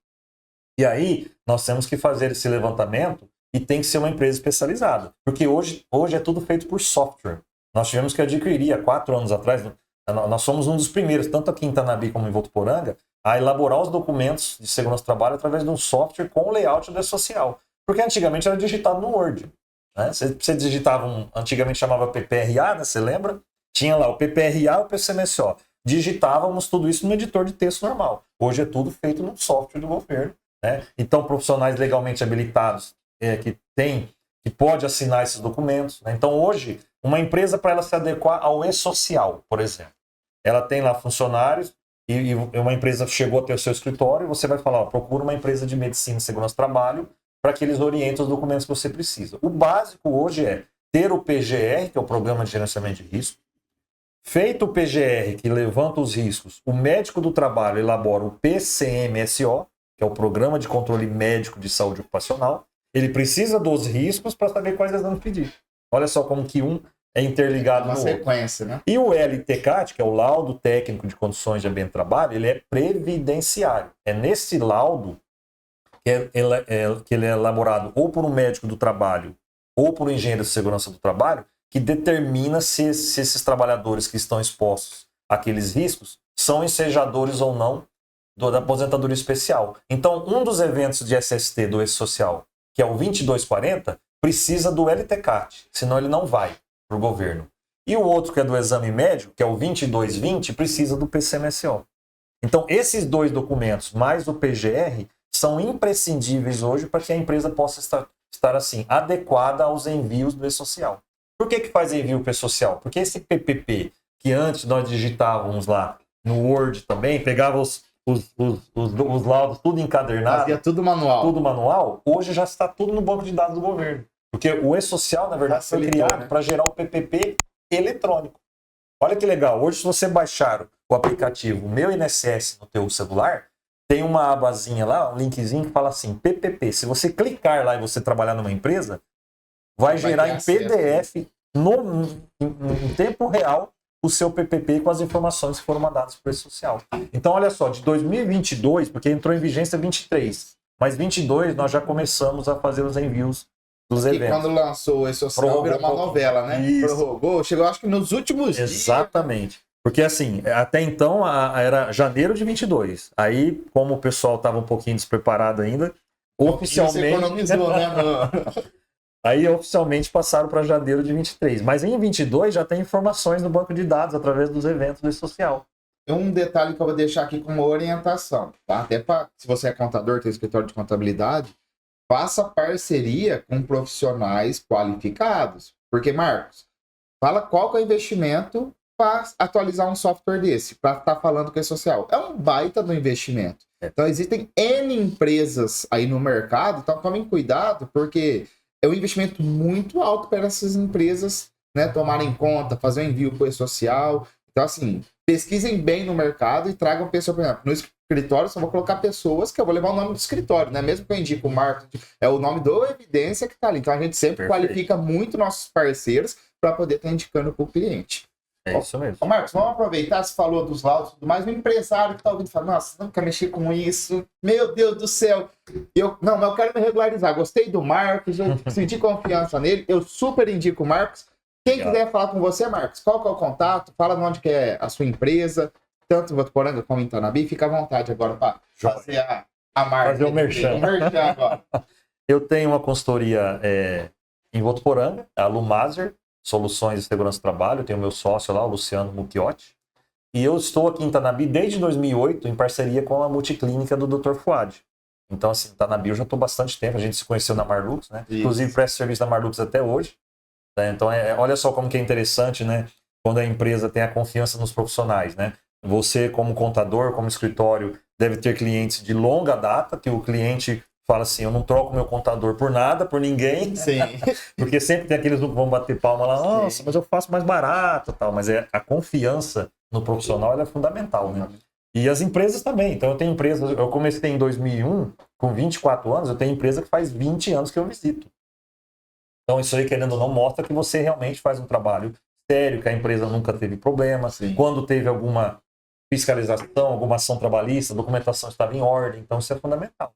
E aí, nós temos que fazer esse levantamento e tem que ser uma empresa especializada. Porque hoje é tudo feito por software. Nós tivemos que adquirir, há 4 anos atrás... Nós somos um dos primeiros, tanto aqui em Tanabi como em Votuporanga, a elaborar os documentos de segurança do trabalho através de um software com layout da social. Porque antigamente era digitado no Word. Né? Você digitava antigamente chamava PPRA, né? Você lembra? Tinha lá o PPRA e o PCMSO. Digitávamos tudo isso no editor de texto normal. Hoje é tudo feito no software do governo. Né? Então, profissionais legalmente habilitados que que pode assinar esses documentos, né? Então, hoje, uma empresa, para ela se adequar ao e-social, por exemplo, ela tem lá funcionários e uma empresa chegou a ter o seu escritório e você vai falar, ó, procura uma empresa de medicina e segurança do trabalho para que eles orientem os documentos que você precisa. O básico hoje é ter o PGR, que é o Programa de Gerenciamento de Risco. Feito o PGR, que levanta os riscos, o médico do trabalho elabora o PCMSO, que é o Programa de Controle Médico de Saúde Ocupacional. Ele precisa dos riscos para saber quais exames pedir. Olha só como que um é interligado no outro. Uma sequência, né? E o LTCAT, que é o Laudo Técnico de Condições de Ambiente de Trabalho, ele é previdenciário. É nesse laudo que ele é elaborado ou por um médico do trabalho ou por um engenheiro de segurança do trabalho, que determina se esses trabalhadores que estão expostos àqueles riscos são ensejadores ou não da aposentadoria especial. Então, um dos eventos de SST do E-Social, que é o 2240, precisa do LTCAT, senão ele não vai para o governo. E o outro, que é do exame médico, que é o 2220, precisa do PCMSO. Então, esses dois documentos, mais o PGR, são imprescindíveis hoje para que a empresa possa estar assim, adequada aos envios do E-Social. Por que faz envio para o E-Social? Porque esse PPP, que antes nós digitávamos lá no Word também, pegava os laudos tudo encadernado, fazia tudo manual, hoje já está tudo no banco de dados do governo. Porque o E-Social, na verdade, foi criado para gerar o PPP eletrônico. Olha que legal, hoje se você baixar o aplicativo Meu INSS no teu celular, tem uma abazinha lá, um linkzinho que fala assim, PPP. Se você clicar lá e você trabalhar numa empresa, vai gerar em PDF, em tempo real, o seu PPP com as informações que foram mandadas para o E-Social. Então, olha só, de 2022, porque entrou em vigência 23, mas 22 nós já começamos a fazer os envios dos eventos. E quando lançou o E-Social, virou uma novela, né? Isso. Prorrogou, chegou acho que nos últimos dias. Exatamente. Porque assim, até então era janeiro de 22. Aí, como o pessoal estava um pouquinho despreparado ainda, oficialmente... Você economizou, né, mano? Aí oficialmente passaram para janeiro de 23. Mas em 22 já tem informações no banco de dados através dos eventos do E-Social. Tem um detalhe que eu vou deixar aqui como orientação, tá? Até se você é contador, tem escritório de contabilidade, faça parceria com profissionais qualificados. Porque, Marcos, fala qual que é o investimento para atualizar um software desse, para estar falando que é social. É um baita do investimento. Então, existem N empresas aí no mercado, então tomem cuidado, porque é um investimento muito alto para essas empresas, né, tomarem conta, fazer um envio para o E-Social. Então, assim, pesquisem bem no mercado e tragam pessoas, por exemplo, no escritório, só vou colocar pessoas que eu vou levar o nome do escritório, né? Mesmo que eu indique o marketing, é o nome do Evidência que está ali. Então, a gente sempre qualifica muito nossos parceiros para poder estar indicando para o cliente. É isso mesmo. Ô, Marcos, vamos aproveitar, você falou dos laudos e tudo mais, o empresário que está ouvindo fala, nossa, nunca mexi com isso, meu Deus do céu. Não, mas eu quero me regularizar, gostei do Marcos, eu senti confiança nele, eu super indico o Marcos. Quem quiser falar com você, Marcos, qual que é o contato, fala onde que é a sua empresa, tanto em Votuporanga como em Tanabi, fica à vontade agora para fazer a marca. Fazer o merchan. Agora. Eu tenho uma consultoria em Votuporanga, a Lumazer, Soluções de Segurança do Trabalho, eu tenho meu sócio lá, o Luciano Mucchiotti, e eu estou aqui em Tanabi desde 2008 em parceria com a multiclínica do Dr. Fuad. Então, assim, em Tanabi eu já estou bastante tempo, a gente se conheceu na Marlux, né? Isso. Inclusive presto serviço da Marlux até hoje. Né? Então, olha só como que é interessante, né? Quando a empresa tem a confiança nos profissionais, né? Você, como contador, como escritório, deve ter clientes de longa data, que o cliente fala assim, eu não troco meu contador por nada, por ninguém. Sim. Porque sempre tem aqueles que vão bater palma lá, nossa, mas eu faço mais barato, tal. Mas a confiança no profissional ela é fundamental, né? E as empresas também. Então eu tenho empresas, eu comecei em 2001, com 24 anos, eu tenho empresa que faz 20 anos que eu visito. Então isso aí, querendo ou não, mostra que você realmente faz um trabalho sério, que a empresa nunca teve problema. Sim. Quando teve alguma fiscalização, alguma ação trabalhista, a documentação estava em ordem. Então isso é fundamental.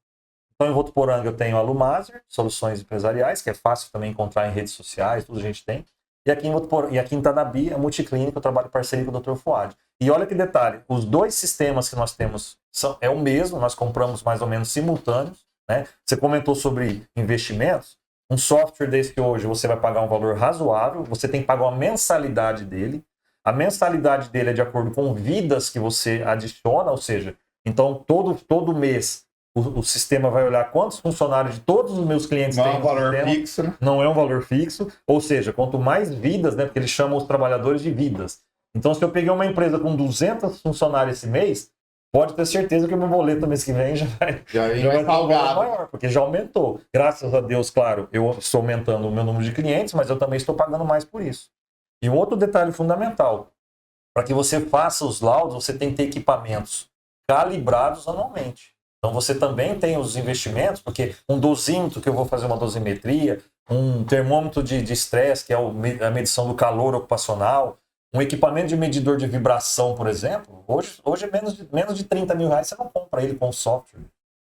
Então, em Votuporanga, eu tenho a Lumazer, Soluções Empresariais, que é fácil também encontrar em redes sociais, tudo a gente tem. E aqui em Tanabi, a multiclínica, eu trabalho em parceria com o Dr. Fuad. E olha que detalhe, os dois sistemas que nós temos é o mesmo, nós compramos mais ou menos simultâneos. Né? Você comentou sobre investimentos. Um software desse que hoje você vai pagar um valor razoável, você tem que pagar uma mensalidade dele. A mensalidade dele é de acordo com vidas que você adiciona, ou seja, então todo mês o sistema vai olhar quantos funcionários de todos os meus clientes Não têm é um no valor sistema. fixo, né? Não é um valor fixo, ou seja, quanto mais vidas, né, porque eles chamam os trabalhadores de vidas. Então, se eu peguei uma empresa com 200 funcionários esse mês, pode ter certeza que o meu boleto mês que vem já vai ter um valor maior, porque já aumentou. Graças a Deus, claro, eu estou aumentando o meu número de clientes, mas eu também estou pagando mais por isso. E um outro detalhe fundamental, para que você faça os laudos, você tem que ter equipamentos calibrados anualmente. Então você também tem os investimentos, porque um dosímetro, que eu vou fazer uma dosimetria, um termômetro de estresse, que é a medição do calor ocupacional, um equipamento de medidor de vibração, por exemplo, hoje menos de 30 mil reais você não compra ele com software.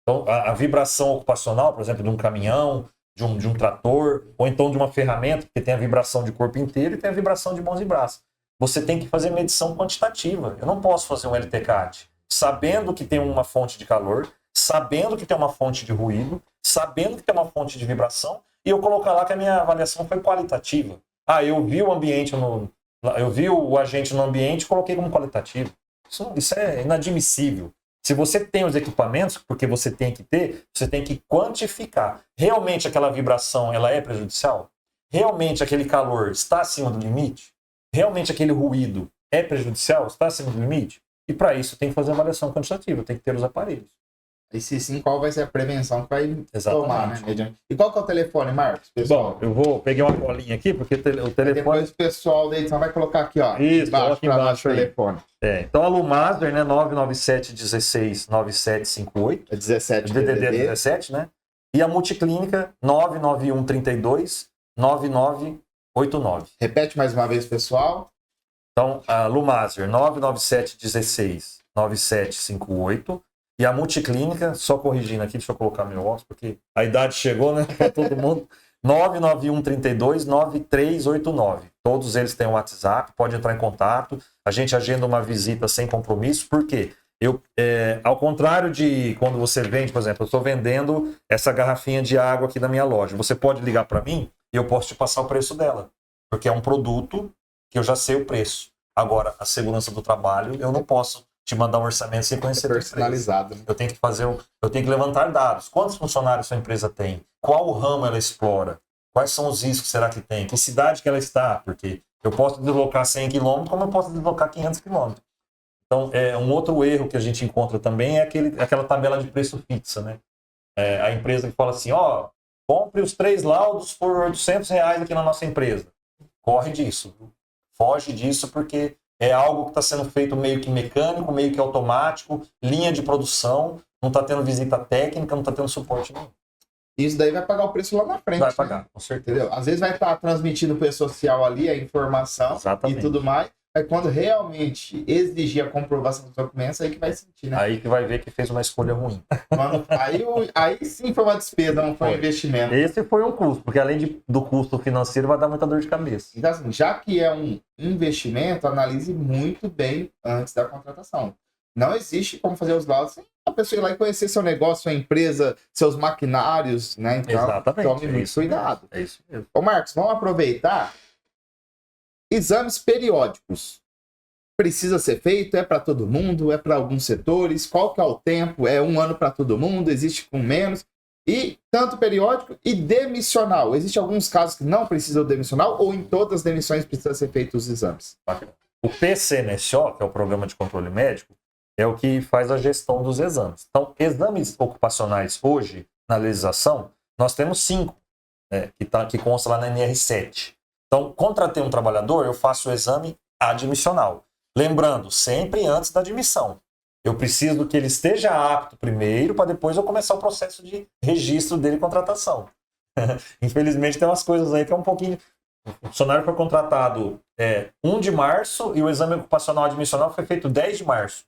Então a vibração ocupacional, por exemplo, de um caminhão, de um trator, ou então de uma ferramenta, porque tem a vibração de corpo inteiro e tem a vibração de mãos e braços. Você tem que fazer medição quantitativa. Eu não posso fazer um LTCAT sabendo que tem uma fonte de calor, sabendo que tem uma fonte de ruído, sabendo que tem uma fonte de vibração, e eu colocar lá que a minha avaliação foi qualitativa. Eu vi o ambiente eu vi o agente no ambiente e coloquei como qualitativo. Isso é inadmissível. Se você tem os equipamentos, porque você tem que ter, você tem que quantificar. Realmente aquela vibração ela é prejudicial? Realmente aquele calor está acima do limite? Realmente aquele ruído é prejudicial? Está acima do limite? E para isso tem que fazer avaliação quantitativa, tem que ter os aparelhos. E se sim, qual vai ser a prevenção que vai Exatamente. tomar, né? E qual que é o telefone, Marcos? Pessoal? Bom, peguei uma colinha aqui, porque o telefone... Depois o pessoal da edição vai colocar aqui, ó. Isso, aqui embaixo o telefone. Então a Lumaser, né, 997169758. É 17 DDD 17, né? E a Multiclínica, 991329989. Repete mais uma vez, pessoal. Então, a Lumaser, 997169758. E a Multiclínica, só corrigindo aqui, deixa eu colocar meu óculos, porque a idade chegou, né, para todo mundo. 991329389. Todos eles têm um WhatsApp, pode entrar em contato. A gente agenda uma visita sem compromisso, porque ao contrário de quando você vende, por exemplo, eu estou vendendo essa garrafinha de água aqui da minha loja. Você pode ligar para mim e eu posso te passar o preço dela, porque é um produto que eu já sei o preço. Agora, a segurança do trabalho, eu não posso te mandar um orçamento sem conhecer personalizado. Né? Eu tenho que levantar dados. Quantos funcionários sua empresa tem? Qual o ramo ela explora? Quais são os riscos que será que tem? Que cidade que ela está? Porque eu posso deslocar 100 km, como eu posso deslocar 500 km. Então, um outro erro que a gente encontra também é aquela tabela de preço fixa, né? A empresa que fala assim, compre os 3 laudos por R$800 aqui na nossa empresa. Corre disso. Foge disso porque é algo que está sendo feito meio que mecânico, meio que automático, linha de produção, não está tendo visita técnica, não está tendo suporte nenhum. Isso daí vai pagar o preço lá na frente. Vai pagar, né? com certeza. Entendeu? Às vezes vai estar transmitindo para o social ali a informação. Exatamente. E tudo mais. É quando realmente exigir a comprovação dos documentos, aí que vai sentir, né? Aí que vai ver que fez uma escolha ruim. Aí sim foi uma despesa, não foi um investimento. Esse foi um custo, porque além do custo financeiro, vai dar muita dor de cabeça. Então, assim, já que é um investimento, analise muito bem antes da contratação. Não existe como fazer os laudos sem a pessoa ir lá e conhecer seu negócio, sua empresa, seus maquinários, né? Então, exatamente. Tome muito cuidado. É isso mesmo. Ô, Marcos, vamos aproveitar. Exames periódicos. Precisa ser feito? É para todo mundo? É para alguns setores? Qual que é o tempo? É 1 ano para todo mundo? Existe com menos? E tanto periódico e demissional. Existem alguns casos que não precisam demissional ou em todas as demissões precisa ser feito os exames? O PCNSO, que é o Programa de Controle Médico, é o que faz a gestão dos exames. Então, exames ocupacionais hoje, na legislação, nós temos 5, né, que consta lá na NR7. Então, contratei um trabalhador, eu faço o exame admissional. Lembrando, sempre antes da admissão. Eu preciso que ele esteja apto primeiro, para depois eu começar o processo de registro dele e contratação. Infelizmente, tem umas coisas aí que é um pouquinho... O funcionário foi contratado 1 de março e o exame ocupacional admissional foi feito 10 de março.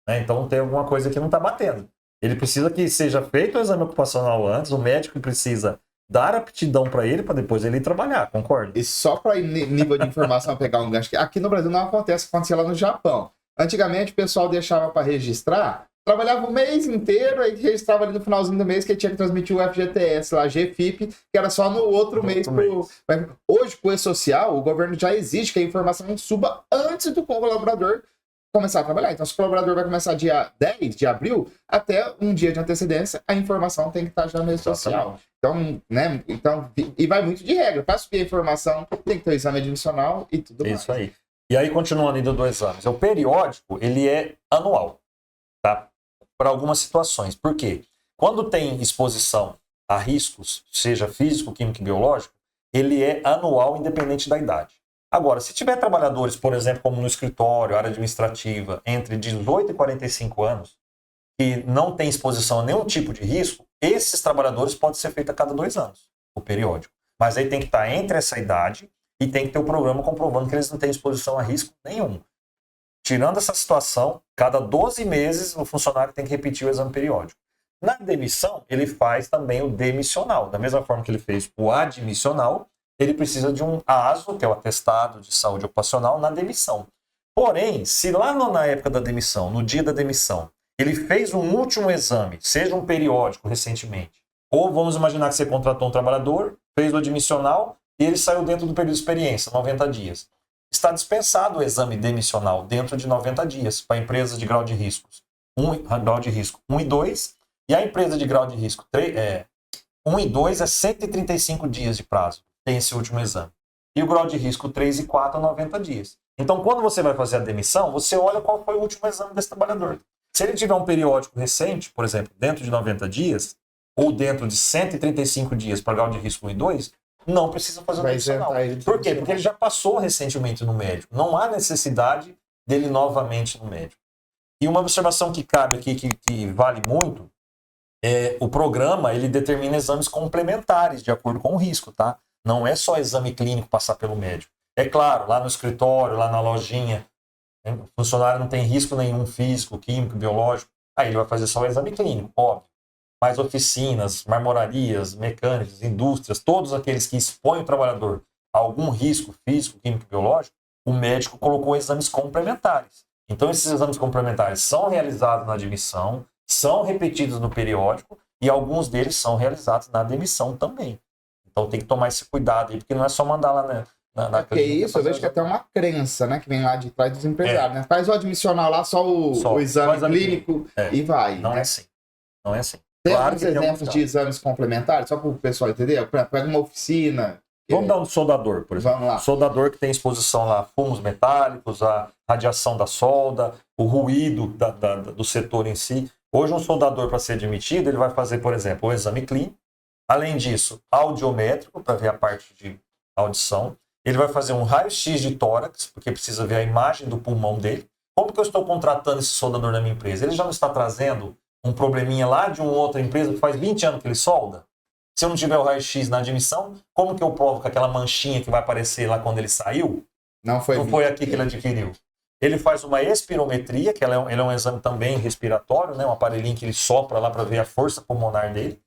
Né? Então, tem alguma coisa que não está batendo. Ele precisa que seja feito o exame ocupacional antes, o médico precisa dar aptidão para ele, para depois ele ir trabalhar, concorda? E só para nível de informação pegar um gancho, aqui no Brasil não acontece, acontecia lá no Japão. Antigamente o pessoal deixava para registrar, trabalhava o mês inteiro, aí registrava ali no finalzinho do mês que ele tinha que transmitir o FGTS lá, GFIP, que era só no outro mês. Hoje, com o E-Social, o governo já exige que a informação suba antes do colaborador começar a trabalhar. Então, se o colaborador vai começar dia 10 de abril, até um dia de antecedência, a informação tem que estar já na rede social. Então, né? E vai muito de regra. Para subir a informação, tem que ter o exame admissional e tudo mais. Isso aí. E aí, continuando ainda dos exames. O periódico, ele é anual, tá? Para algumas situações. Por quê? Quando tem exposição a riscos, seja físico, químico e biológico, ele é anual, independente da idade. Agora, se tiver trabalhadores, por exemplo, como no escritório, área administrativa, entre 18 e 45 anos, que não tem exposição a nenhum tipo de risco, esses trabalhadores podem ser feitos a cada 2 anos, o periódico. Mas aí tem que estar entre essa idade e tem que ter o programa comprovando que eles não têm exposição a risco nenhum. Tirando essa situação, cada 12 meses o funcionário tem que repetir o exame periódico. Na demissão, ele faz também o demissional. Da mesma forma que ele fez o admissional, ele precisa de um ASO, que é o atestado de saúde ocupacional, na demissão. Porém, se lá na época da demissão, no dia da demissão, ele fez um último exame, seja um periódico recentemente, ou vamos imaginar que você contratou um trabalhador, fez o admissional e ele saiu dentro do período de experiência, 90 dias. Está dispensado o exame demissional dentro de 90 dias para empresas de grau de riscos. Grau de risco 1 e 2, e a empresa de grau de risco 1 e 2 é 135 dias de prazo. Tem esse último exame. E o grau de risco 3 e 4 é 90 dias. Então, quando você vai fazer a demissão, você olha qual foi o último exame desse trabalhador. Se ele tiver um periódico recente, por exemplo, dentro de 90 dias, ou dentro de 135 dias para grau de risco 1 e 2, não precisa fazer o demissional. Por quê? Porque ele já passou recentemente no médico. Não há necessidade dele novamente no médico. E uma observação que cabe aqui, que vale muito, é o programa, ele determina exames complementares de acordo com o risco, tá? Não é só exame clínico passar pelo médico. É claro, lá no escritório, lá na lojinha, o funcionário não tem risco nenhum físico, químico, biológico, aí ele vai fazer só o exame clínico, óbvio. Mas oficinas, marmorarias, mecânicas, indústrias, todos aqueles que expõem o trabalhador a algum risco físico, químico e biológico, o médico colocou exames complementares. Então, esses exames complementares são realizados na admissão, são repetidos no periódico e alguns deles são realizados na demissão também. Então, tem que tomar esse cuidado aí, porque não é só mandar lá na porque isso, eu vejo que é até uma crença, né, que vem lá de trás dos empresários, né? Faz o admissional lá, só o exame clínico e vai. Não né? é assim. Não é assim. Tem Claro alguns exemplos de exames complementares, só para o pessoal entender? Pega uma oficina. Vamos dar um soldador, por exemplo. Vamos lá. Soldador que tem exposição lá a fumos metálicos, a radiação da solda, o ruído do setor em si. Hoje, um soldador, para ser admitido, ele vai fazer, por exemplo, o exame clínico. Além disso, audiométrico, para ver a parte de audição. Ele vai fazer um raio-x de tórax, porque precisa ver a imagem do pulmão dele. Como que eu estou contratando esse soldador na minha empresa? Ele já não está trazendo um probleminha lá de uma outra empresa que faz 20 anos que ele solda? Se eu não tiver o raio-x na admissão, como que eu provo que aquela manchinha que vai aparecer lá quando ele saiu, não foi aqui que ele adquiriu? Ele faz uma espirometria, que ele é um exame também respiratório, né? Um aparelhinho que ele sopra lá para ver a força pulmonar dele.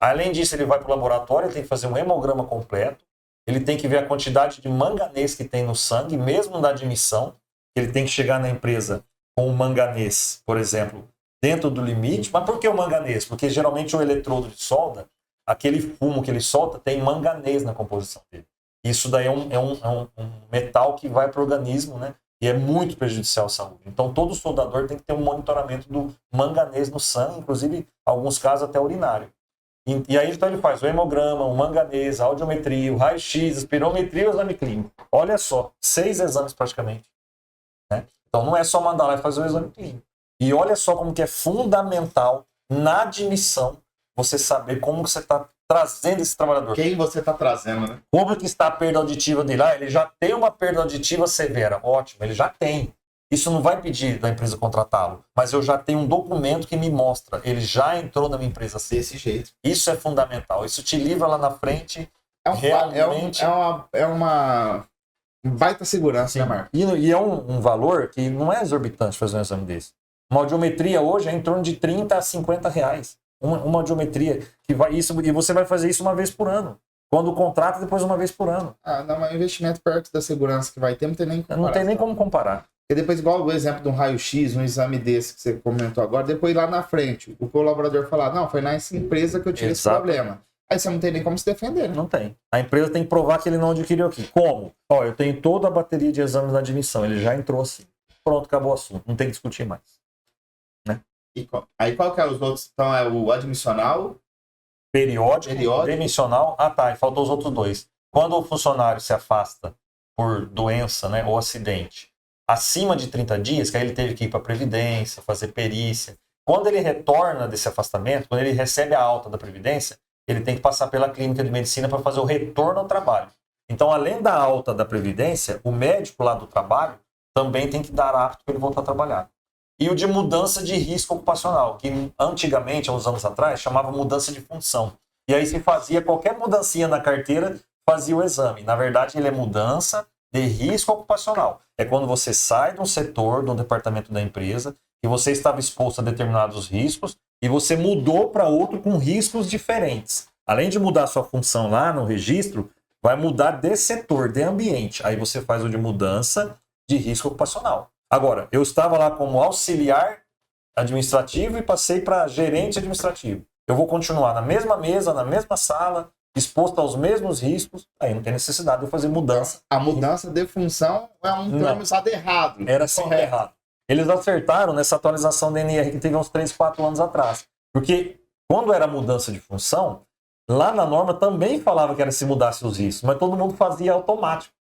Além disso, ele vai para o laboratório, ele tem que fazer um hemograma completo, ele tem que ver a quantidade de manganês que tem no sangue, mesmo na admissão. Ele tem que chegar na empresa com o manganês, por exemplo, dentro do limite. Mas por que o manganês? Porque geralmente o eletrodo de solda, aquele fumo que ele solta, tem manganês na composição dele. Isso daí é um metal que vai para o organismo, né? E é muito prejudicial à saúde. Então, todo soldador tem que ter um monitoramento do manganês no sangue, inclusive, em alguns casos, até urinário. E aí, então, ele faz o hemograma, o manganês, a audiometria, o raio-x, a espirometria e o exame clínico. Olha só, 6 exames praticamente. Né? Então, não é só mandar lá e fazer o exame clínico. E olha só como que é fundamental, na admissão, você saber como que você está trazendo esse trabalhador. Quem você está trazendo, né? Como que está a perda auditiva dele? Ele já tem uma perda auditiva severa. Ótimo, ele já tem. Isso não vai pedir da empresa contratá-lo, mas eu já tenho um documento que me mostra. Ele já entrou na minha empresa assim. Desse jeito. Isso é fundamental. Isso te livra lá na frente. É uma baita segurança, né, Marcos? E é um valor que não é exorbitante fazer um exame desse. Uma audiometria hoje é em torno de 30 a 50 reais. Uma audiometria que vai isso, e você vai fazer isso uma vez por ano. Quando contrata, depois uma vez por ano. Não, mas investimento perto da segurança que vai ter, não tem nem como comparar. Não tem nem como comparar. Porque depois, igual o exemplo de um raio-x, um exame desse que você comentou agora, depois lá na frente, o colaborador falar, não, foi nessa empresa que eu tive esse problema. Aí você não tem nem como se defender, né? Não tem. A empresa tem que provar que ele não adquiriu aqui. Como? Eu tenho toda a bateria de exames na admissão, ele já entrou assim. pronto, acabou o assunto. Não tem que discutir mais. Aí qual que é os outros? Então é o admissional, Periódico, demissional. Ah, tá. E faltou os outros dois. Quando o funcionário se afasta por doença, né, ou acidente, acima de 30 dias, que aí ele teve que ir para a Previdência, fazer perícia. Quando ele retorna desse afastamento, quando ele recebe a alta da Previdência, ele tem que passar pela clínica de medicina para fazer o retorno ao trabalho. Então, além da alta da Previdência, o médico lá do trabalho também tem que dar apto para ele voltar a trabalhar. E o de mudança de risco ocupacional, que antigamente, há uns anos atrás, chamava mudança de função. E aí se fazia qualquer mudancinha na carteira, fazia o exame. Na verdade, ele é mudança de risco ocupacional. É quando você sai de um setor, de um departamento da empresa, e você estava exposto a determinados riscos, e você mudou para outro com riscos diferentes. Além de mudar a sua função lá no registro, vai mudar de setor, de ambiente. Aí você faz o de mudança de risco ocupacional. Agora, eu estava lá como auxiliar administrativo e passei para gerente administrativo. Eu vou continuar na mesma mesa, na mesma sala, exposto aos mesmos riscos, aí não tem necessidade de eu fazer mudança. A mudança de função é um termo usado errado. Era sempre errado. Eles acertaram nessa atualização da NR que teve uns 3, 4 anos atrás. Porque quando era mudança de função, lá na norma também falava que era se mudasse os riscos, mas todo mundo fazia automático.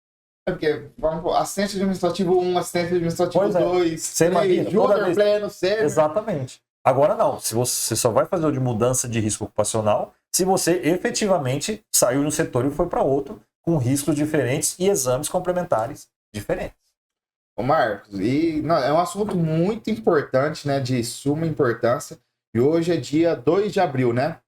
É porque, vamos, assistente administrativo 1, assistente administrativo 2, você imagina, júnior, pleno, sênior. Exatamente. Agora não, se você só vai fazer o de mudança de risco ocupacional se você efetivamente saiu de um setor e foi para outro com riscos diferentes e exames complementares diferentes. Ô Marcos, é um assunto muito importante, né, de suma importância, e hoje é dia 2 de abril, né?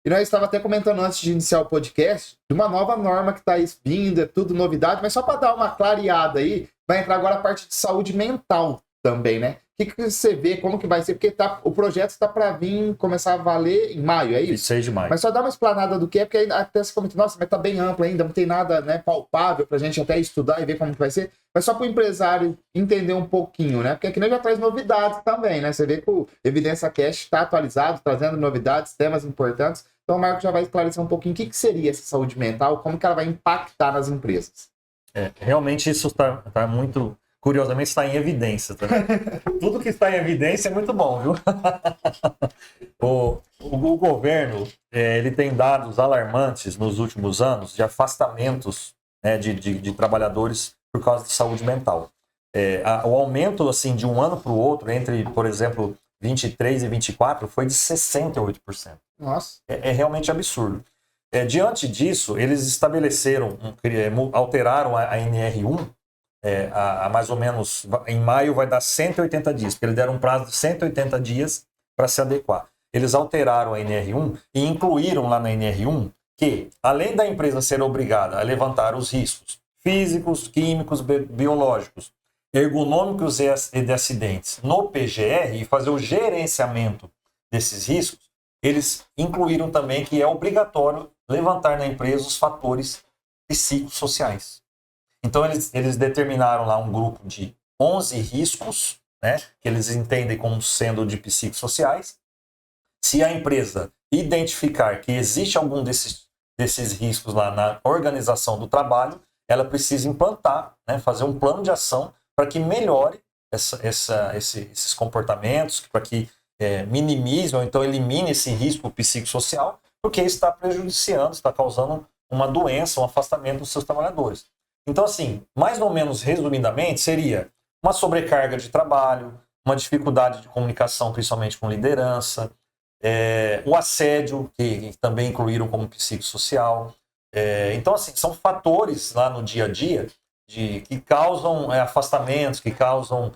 E nós estávamos até comentando antes de iniciar o podcast de uma nova norma que está vindo, é tudo novidade, mas só para dar uma clareada aí, vai entrar agora a parte de saúde mental também, né? O que você vê, como que vai ser? Porque o projeto está para vir, começar a valer em maio, é isso? 6 de maio. Mas só dá uma explanada do que é, porque até você comenta, nossa, mas tá bem amplo ainda, não tem nada, né, palpável para a gente até estudar e ver como que vai ser. Mas só para o empresário entender um pouquinho, né? Porque aqui nós já traz novidades também, né? Você vê que o Evidência Cast está atualizado, trazendo novidades, temas importantes. Então o Marco já vai esclarecer um pouquinho o que seria essa saúde mental, como que ela vai impactar nas empresas. Realmente isso está muito... Curiosamente está em evidência. Tá? Tudo que está em evidência é muito bom, viu? O governo ele tem dados alarmantes nos últimos anos de afastamentos, né, de trabalhadores por causa de saúde mental. O aumento assim, de um ano para o outro, entre, por exemplo, 23 e 24, foi de 68%. Nossa. É realmente absurdo. Diante disso, eles estabeleceram, alteraram a NR1, a mais ou menos, em maio vai dar 180 dias, porque eles deram um prazo de 180 dias para se adequar. Eles alteraram a NR1 e incluíram lá na NR1 que, além da empresa ser obrigada a levantar os riscos físicos, químicos, biológicos, ergonômicos e de acidentes no PGR e fazer o gerenciamento desses riscos, eles incluíram também que é obrigatório levantar na empresa os fatores psicossociais. Então, eles determinaram lá um grupo de 11 riscos, né, que eles entendem como sendo de psicossociais. Se a empresa identificar que existe algum desses riscos lá na organização do trabalho, ela precisa implantar, né, fazer um plano de ação para que melhore esses comportamentos, para que minimize ou então elimine esse risco psicossocial, porque está prejudiciando, está causando uma doença, um afastamento dos seus trabalhadores. Então, assim, mais ou menos resumidamente, seria uma sobrecarga de trabalho, uma dificuldade de comunicação, principalmente com liderança, o assédio, que também incluíram como psicossocial. Então, assim, são fatores lá no dia a dia que causam afastamentos, que causam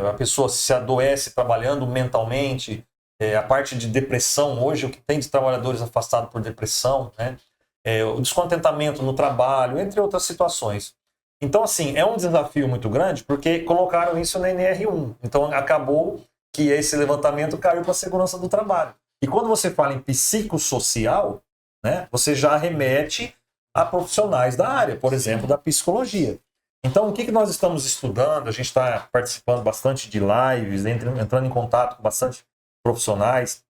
a pessoa se adoece trabalhando mentalmente, a parte de depressão, hoje o que tem de trabalhadores afastados por depressão, né? O descontentamento no trabalho, entre outras situações. Então, assim, é um desafio muito grande porque colocaram isso na NR1. Então, acabou que esse levantamento caiu para a segurança do trabalho. E quando você fala em psicossocial, né, você já remete a profissionais da área, por exemplo, da psicologia. Então, o que nós estamos estudando? A gente está participando bastante de lives, entrando em contato com bastante profissionais.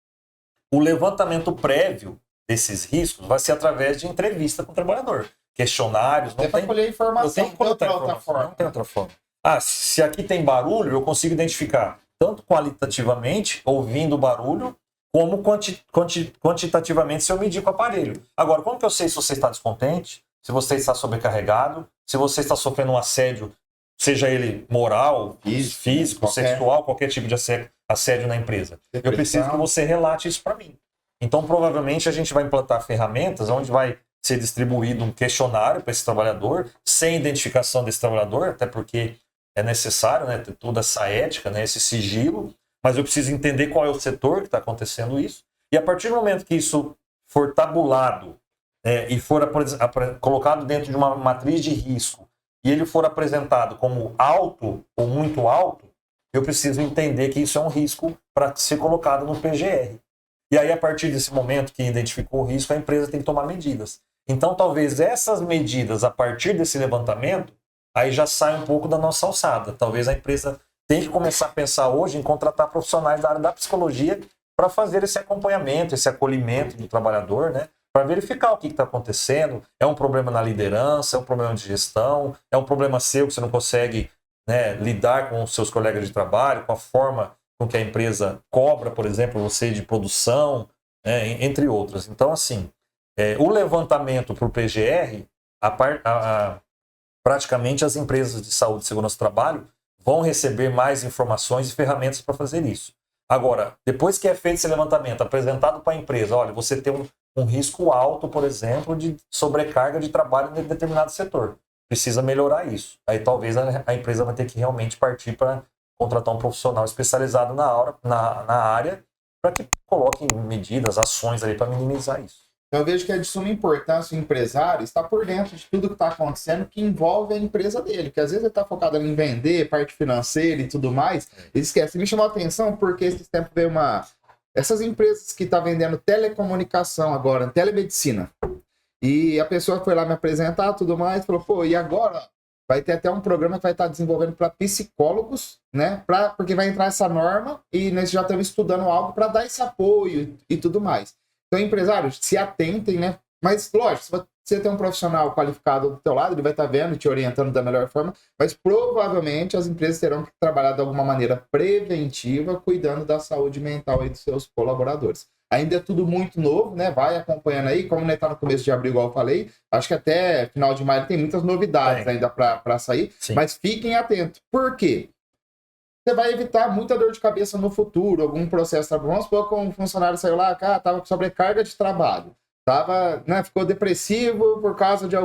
O levantamento prévio desses riscos vai ser através de entrevista com o trabalhador. Questionários, não tem... colher informação, não tem outra forma. se aqui tem barulho, eu consigo identificar tanto qualitativamente, ouvindo o barulho, como quantitativamente se eu medir com o aparelho. Agora, como que eu sei se você está descontente, se você está sobrecarregado, se você está sofrendo um assédio, seja ele moral, físico, sexual, qualquer tipo de assédio na empresa? Eu preciso que você relate isso para mim. Então, provavelmente, a gente vai implantar ferramentas onde vai ser distribuído um questionário para esse trabalhador, sem identificação desse trabalhador, até porque é necessário, né, ter toda essa ética, né, esse sigilo, mas eu preciso entender qual é o setor que está acontecendo isso. E a partir do momento que isso for tabulado e for colocado dentro de uma matriz de risco, e ele for apresentado como alto ou muito alto, eu preciso entender que isso é um risco para ser colocado no PGR. E aí, a partir desse momento que identificou o risco, a empresa tem que tomar medidas. Então, talvez essas medidas, a partir desse levantamento, aí já sai um pouco da nossa alçada. Talvez a empresa tenha que começar a pensar hoje em contratar profissionais da área da psicologia para fazer esse acompanhamento, esse acolhimento do trabalhador, né? Para verificar o que está acontecendo. É um problema na liderança, é um problema de gestão, é um problema seu que você não consegue, né, lidar com os seus colegas de trabalho, com a forma com que a empresa cobra, por exemplo, você de produção, né, entre outras. Então, assim, o levantamento para o PGR, praticamente as empresas de saúde e segurança do trabalho vão receber mais informações e ferramentas para fazer isso. Agora, depois que é feito esse levantamento, apresentado para a empresa, olha, você tem um risco alto, por exemplo, de sobrecarga de trabalho em determinado setor. Precisa melhorar isso. Aí talvez a empresa vai ter que realmente partir para contratar um profissional especializado na área para que coloque medidas, ações ali para minimizar isso. Então, eu vejo que é de suma importância o empresário estar por dentro de tudo que está acontecendo que envolve a empresa dele. Porque às vezes ele está focado em vender, parte financeira e tudo mais, ele esquece. Me chamou a atenção porque esse tempo veio essas empresas que estão vendendo telecomunicação agora, telemedicina. E a pessoa foi lá me apresentar tudo mais, falou, pô, e agora vai ter até um programa que vai estar desenvolvendo para psicólogos, né? Porque vai entrar essa norma e nós já estamos estudando algo para dar esse apoio e tudo mais. Então, empresários, se atentem, né? Mas, lógico, se você tem um profissional qualificado do teu lado, ele vai estar vendo, te orientando da melhor forma, mas provavelmente as empresas terão que trabalhar de alguma maneira preventiva, cuidando da saúde mental aí dos seus colaboradores. Ainda é tudo muito novo, né? Vai acompanhando aí, como está no começo de abril, igual eu falei, acho que até final de maio tem muitas novidades ainda para sair, sim, mas fiquem atentos. Por quê? Você vai evitar muita dor de cabeça no futuro, algum processo. Vamos supor que um funcionário saiu lá, estava com sobrecarga de trabalho, ficou depressivo por causa de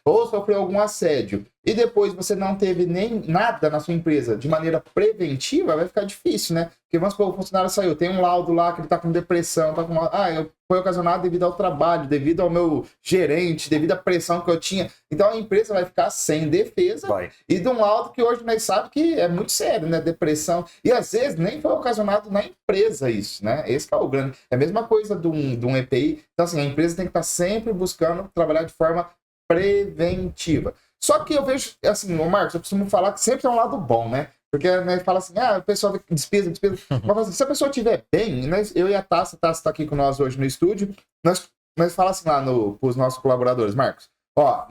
ou sofreu algum assédio, e depois você não teve nem nada na sua empresa de maneira preventiva, vai ficar difícil, né? Porque vamos supor, o funcionário saiu, tem um laudo lá que ele está com depressão, foi ocasionado devido ao trabalho, devido ao meu gerente, devido à pressão que eu tinha. Então a empresa vai ficar sem defesa e de um laudo que hoje nós sabemos que é muito sério, né? Depressão. E às vezes nem foi ocasionado na empresa isso, né? Esse que é o grande. É a mesma coisa de um EPI. Então, assim, a empresa tem que estar sempre buscando trabalhar de forma preventiva. Só que eu vejo, assim, o Marcos, eu costumo falar que sempre tem um lado bom, né? Porque né, fala assim, o pessoal despesa. Mas assim, se a pessoa estiver bem, eu e a Tassa está aqui com nós hoje no estúdio, nós falamos assim lá para os nossos colaboradores, Marcos,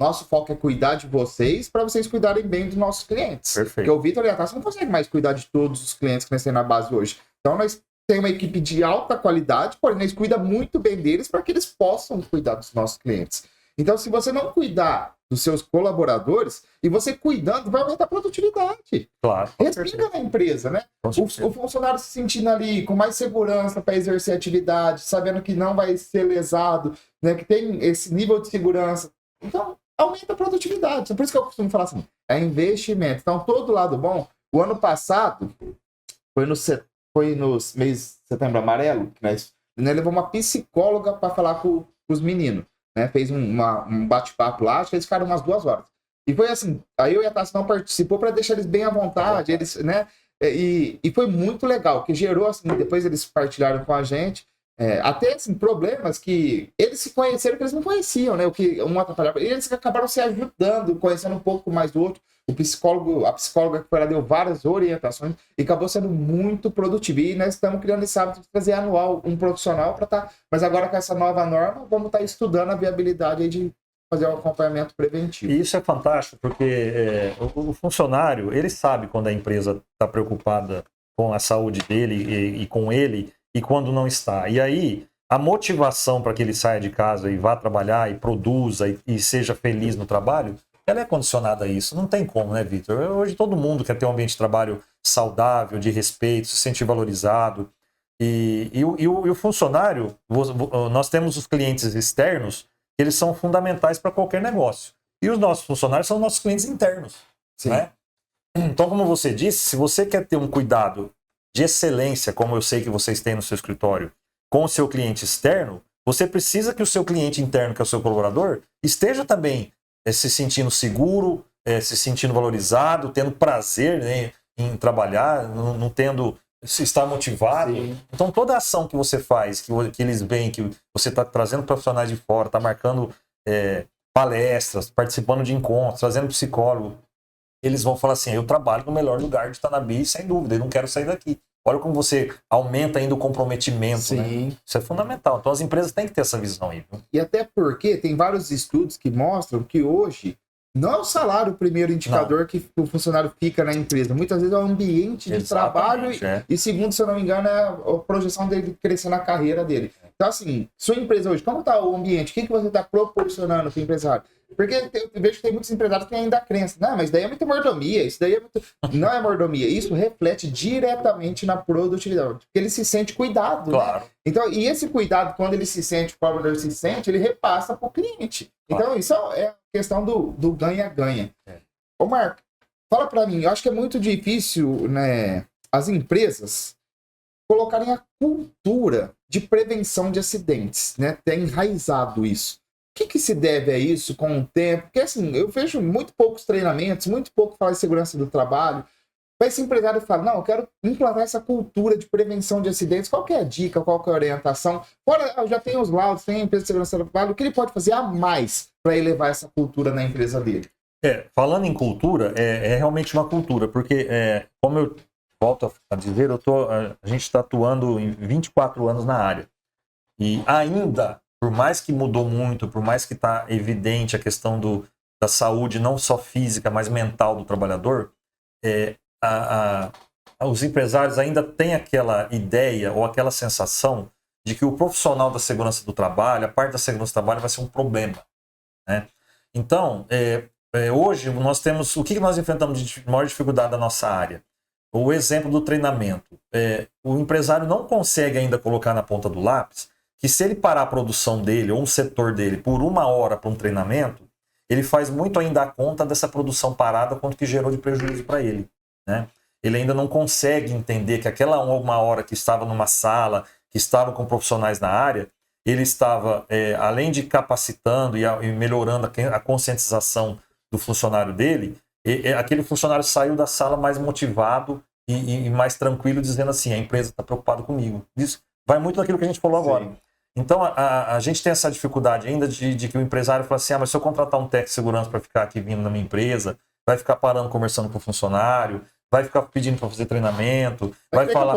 nosso foco é cuidar de vocês para vocês cuidarem bem dos nossos clientes. Perfeito. Porque o Vitor e a Tassa não conseguem mais cuidar de todos os clientes que nós temos na base hoje. Então nós temos uma equipe de alta qualidade, porém nós cuidamos muito bem deles para que eles possam cuidar dos nossos clientes. Então, se você não cuidar dos seus colaboradores, e você cuidando, vai aumentar a produtividade. Claro. Respinga na empresa, né? O funcionário se sentindo ali com mais segurança para exercer a atividade, sabendo que não vai ser lesado, né? Que tem esse nível de segurança. Então, aumenta a produtividade. Por isso que eu costumo falar assim, é investimento. Então, todo lado bom. O ano passado, foi nos mês de setembro amarelo, que nós levou uma psicóloga para falar com os meninos. Né, fez um bate-papo lá, acho que eles ficaram umas 2 horas. E foi assim, aí eu e a Tassi não participou para deixar eles bem à vontade, eles, né? E foi muito legal, que gerou, assim, depois eles partilharam com a gente, até assim, problemas que eles se conheceram que eles não conheciam, né? O que um atrapalhava. E eles acabaram se ajudando, conhecendo um pouco mais do outro. A psicóloga que foi lá deu várias orientações e acabou sendo muito produtivo. E nós estamos criando esse hábito de fazer anual um profissional para estar. Mas agora com essa nova norma, vamos estar estudando a viabilidade aí de fazer o acompanhamento preventivo. E isso é fantástico, porque o funcionário, ele sabe quando a empresa está preocupada com a saúde dele e com ele, e quando não está. E aí, a motivação para que ele saia de casa e vá trabalhar e produza e seja feliz no trabalho, ela é condicionada a isso. Não tem como, né, Vitor? Hoje todo mundo quer ter um ambiente de trabalho saudável, de respeito, se sentir valorizado. E o funcionário, nós temos os clientes externos, eles são fundamentais para qualquer negócio. E os nossos funcionários são nossos clientes internos. Né? Então, como você disse, se você quer ter um cuidado de excelência, como eu sei que vocês têm no seu escritório, com o seu cliente externo, você precisa que o seu cliente interno, que é o seu colaborador, esteja também se sentindo seguro, se sentindo valorizado, tendo prazer, né, em trabalhar, não tendo... se está motivado. Sim. Então toda ação que você faz, que eles veem, que você está trazendo profissionais de fora, está marcando palestras, participando de encontros, trazendo psicólogo, eles vão falar assim, eu trabalho no melhor lugar de Tanabi, sem dúvida, eu não quero sair daqui. Olha como você aumenta ainda o comprometimento. Sim. Né? Isso é fundamental. Então as empresas têm que ter essa visão aí. Viu? E até porque tem vários estudos que mostram que hoje não é o salário o primeiro indicador que o funcionário fica na empresa. Muitas vezes é o ambiente de trabalho e, segundo, se eu não me engano, é a projeção dele crescer na carreira dele. Então, assim, sua empresa hoje, como está o ambiente? O que você está proporcionando para o empresário? Porque eu vejo que tem muitos empresários que ainda crença. Não, mas daí é muita mordomia. Isso daí é muito... Não é mordomia. Isso reflete diretamente na produtividade. Porque ele se sente cuidado. Claro. Né? Então, e esse cuidado, quando ele se sente, o colaborador se sente, ele repassa para o cliente. Claro. Então, isso é a questão do ganha-ganha. Ô, Marco, fala para mim. Eu acho que é muito difícil, né, as empresas colocarem a cultura de prevenção de acidentes, né? Ter enraizado isso. O que se deve a isso com o tempo? Porque, assim, eu vejo muito poucos treinamentos, muito pouco falar de segurança do trabalho. Mas esse empresário fala, não, eu quero implantar essa cultura de prevenção de acidentes. Qual que é a dica? Qual que é a orientação? Fora, já tem os laudos, tem a empresa de segurança do trabalho. O que ele pode fazer a mais para elevar essa cultura na empresa dele? Falando em cultura, é realmente uma cultura. Porque, como eu volto a dizer, a gente está atuando em 24 anos na área. E ainda... por mais que mudou muito, por mais que está evidente a questão da saúde, não só física, mas mental do trabalhador, os empresários ainda têm aquela ideia ou aquela sensação de que o profissional da segurança do trabalho, a parte da segurança do trabalho vai ser um problema. Né? Então, hoje nós temos... o que nós enfrentamos de maior dificuldade da nossa área? O exemplo do treinamento. O empresário não consegue ainda colocar na ponta do lápis que se ele parar a produção dele ou um setor dele por 1 hora para um treinamento, ele faz muito ainda a conta dessa produção parada quanto que gerou de prejuízo para ele. Né? Ele ainda não consegue entender que aquela 1 hora que estava numa sala, que estava com profissionais na área, ele estava, além de capacitando e melhorando a conscientização do funcionário dele, aquele funcionário saiu da sala mais motivado e mais tranquilo, dizendo assim, a empresa está preocupada comigo. Isso vai muito daquilo que a gente falou agora. Sim. Então, a gente tem essa dificuldade ainda de que o empresário fala assim, mas se eu contratar um técnico de segurança para ficar aqui vindo na minha empresa, vai ficar parando, conversando com o funcionário, vai ficar pedindo para fazer treinamento, vai falar...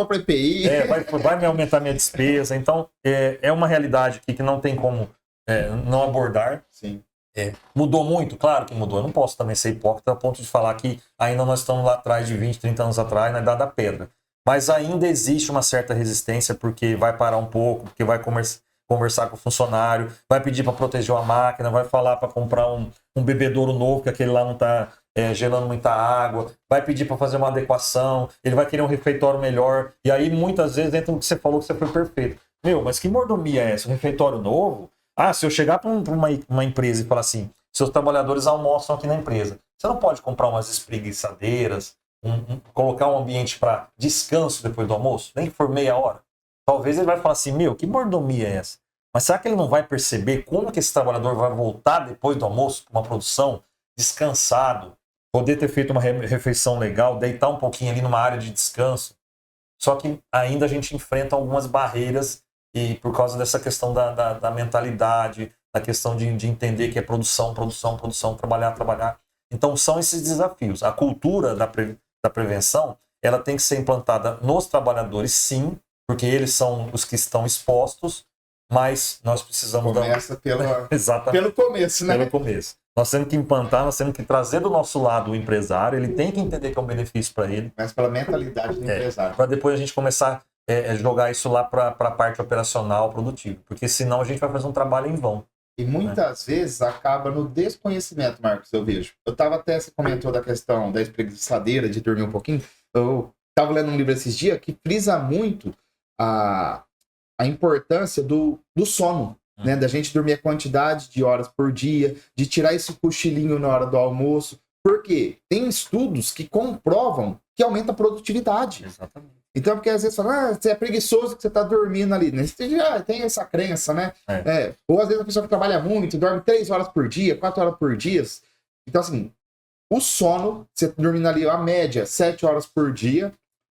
vai me aumentar minha despesa. Então, é uma realidade aqui que não tem como não abordar. Sim. Mudou muito? Claro que mudou. Eu não posso também ser hipócrita a ponto de falar que ainda nós estamos lá atrás de 20, 30 anos atrás, na idade da pedra. Mas ainda existe uma certa resistência porque vai parar um pouco, porque vai conversar com o funcionário, vai pedir para proteger a máquina, vai falar para comprar um bebedouro novo, que aquele lá não está gerando muita água, vai pedir para fazer uma adequação, ele vai querer um refeitório melhor. E aí, muitas vezes, dentro do que você falou, que você foi perfeito. Mas que mordomia é essa? Um refeitório novo? Se eu chegar para uma empresa e falar assim, seus trabalhadores almoçam aqui na empresa, você não pode comprar umas espreguiçadeiras, colocar um ambiente para descanso depois do almoço, nem que for meia hora. Talvez ele vai falar assim, que mordomia é essa? Mas será que ele não vai perceber como que esse trabalhador vai voltar depois do almoço para uma produção descansado, poder ter feito uma refeição legal, deitar um pouquinho ali numa área de descanso? Só que ainda a gente enfrenta algumas barreiras e por causa dessa questão da mentalidade, da questão de entender que é produção, trabalhar. Então são esses desafios. A cultura da prevenção, ela tem que ser implantada nos trabalhadores, sim, porque eles são os que estão expostos, mas nós precisamos Começa Exatamente. pelo começo, né? Pelo começo. Nós temos que implantar, nós temos que trazer do nosso lado o empresário, ele tem que entender que é um benefício para ele. Mas pela mentalidade do empresário. Para depois a gente começar a jogar isso lá para a parte operacional, produtiva. Porque senão a gente vai fazer um trabalho em vão. E muitas vezes acaba no desconhecimento, Marcos, eu vejo. Você comentou da questão da espreguiçadeira, de dormir um pouquinho. Eu estava lendo um livro esses dias que frisa muito a importância do sono. Né, da gente dormir a quantidade de horas por dia, de tirar esse cochilinho na hora do almoço. Porque tem estudos que comprovam que aumenta a produtividade. Exatamente. Então, porque às vezes fala, você é preguiçoso que você está dormindo ali. Né? Você já tem essa crença, né? Ou às vezes a pessoa que trabalha muito, dorme 3 horas por dia, 4 horas por dia. Então, assim, o sono, você dormindo ali, a média, 7 horas por dia.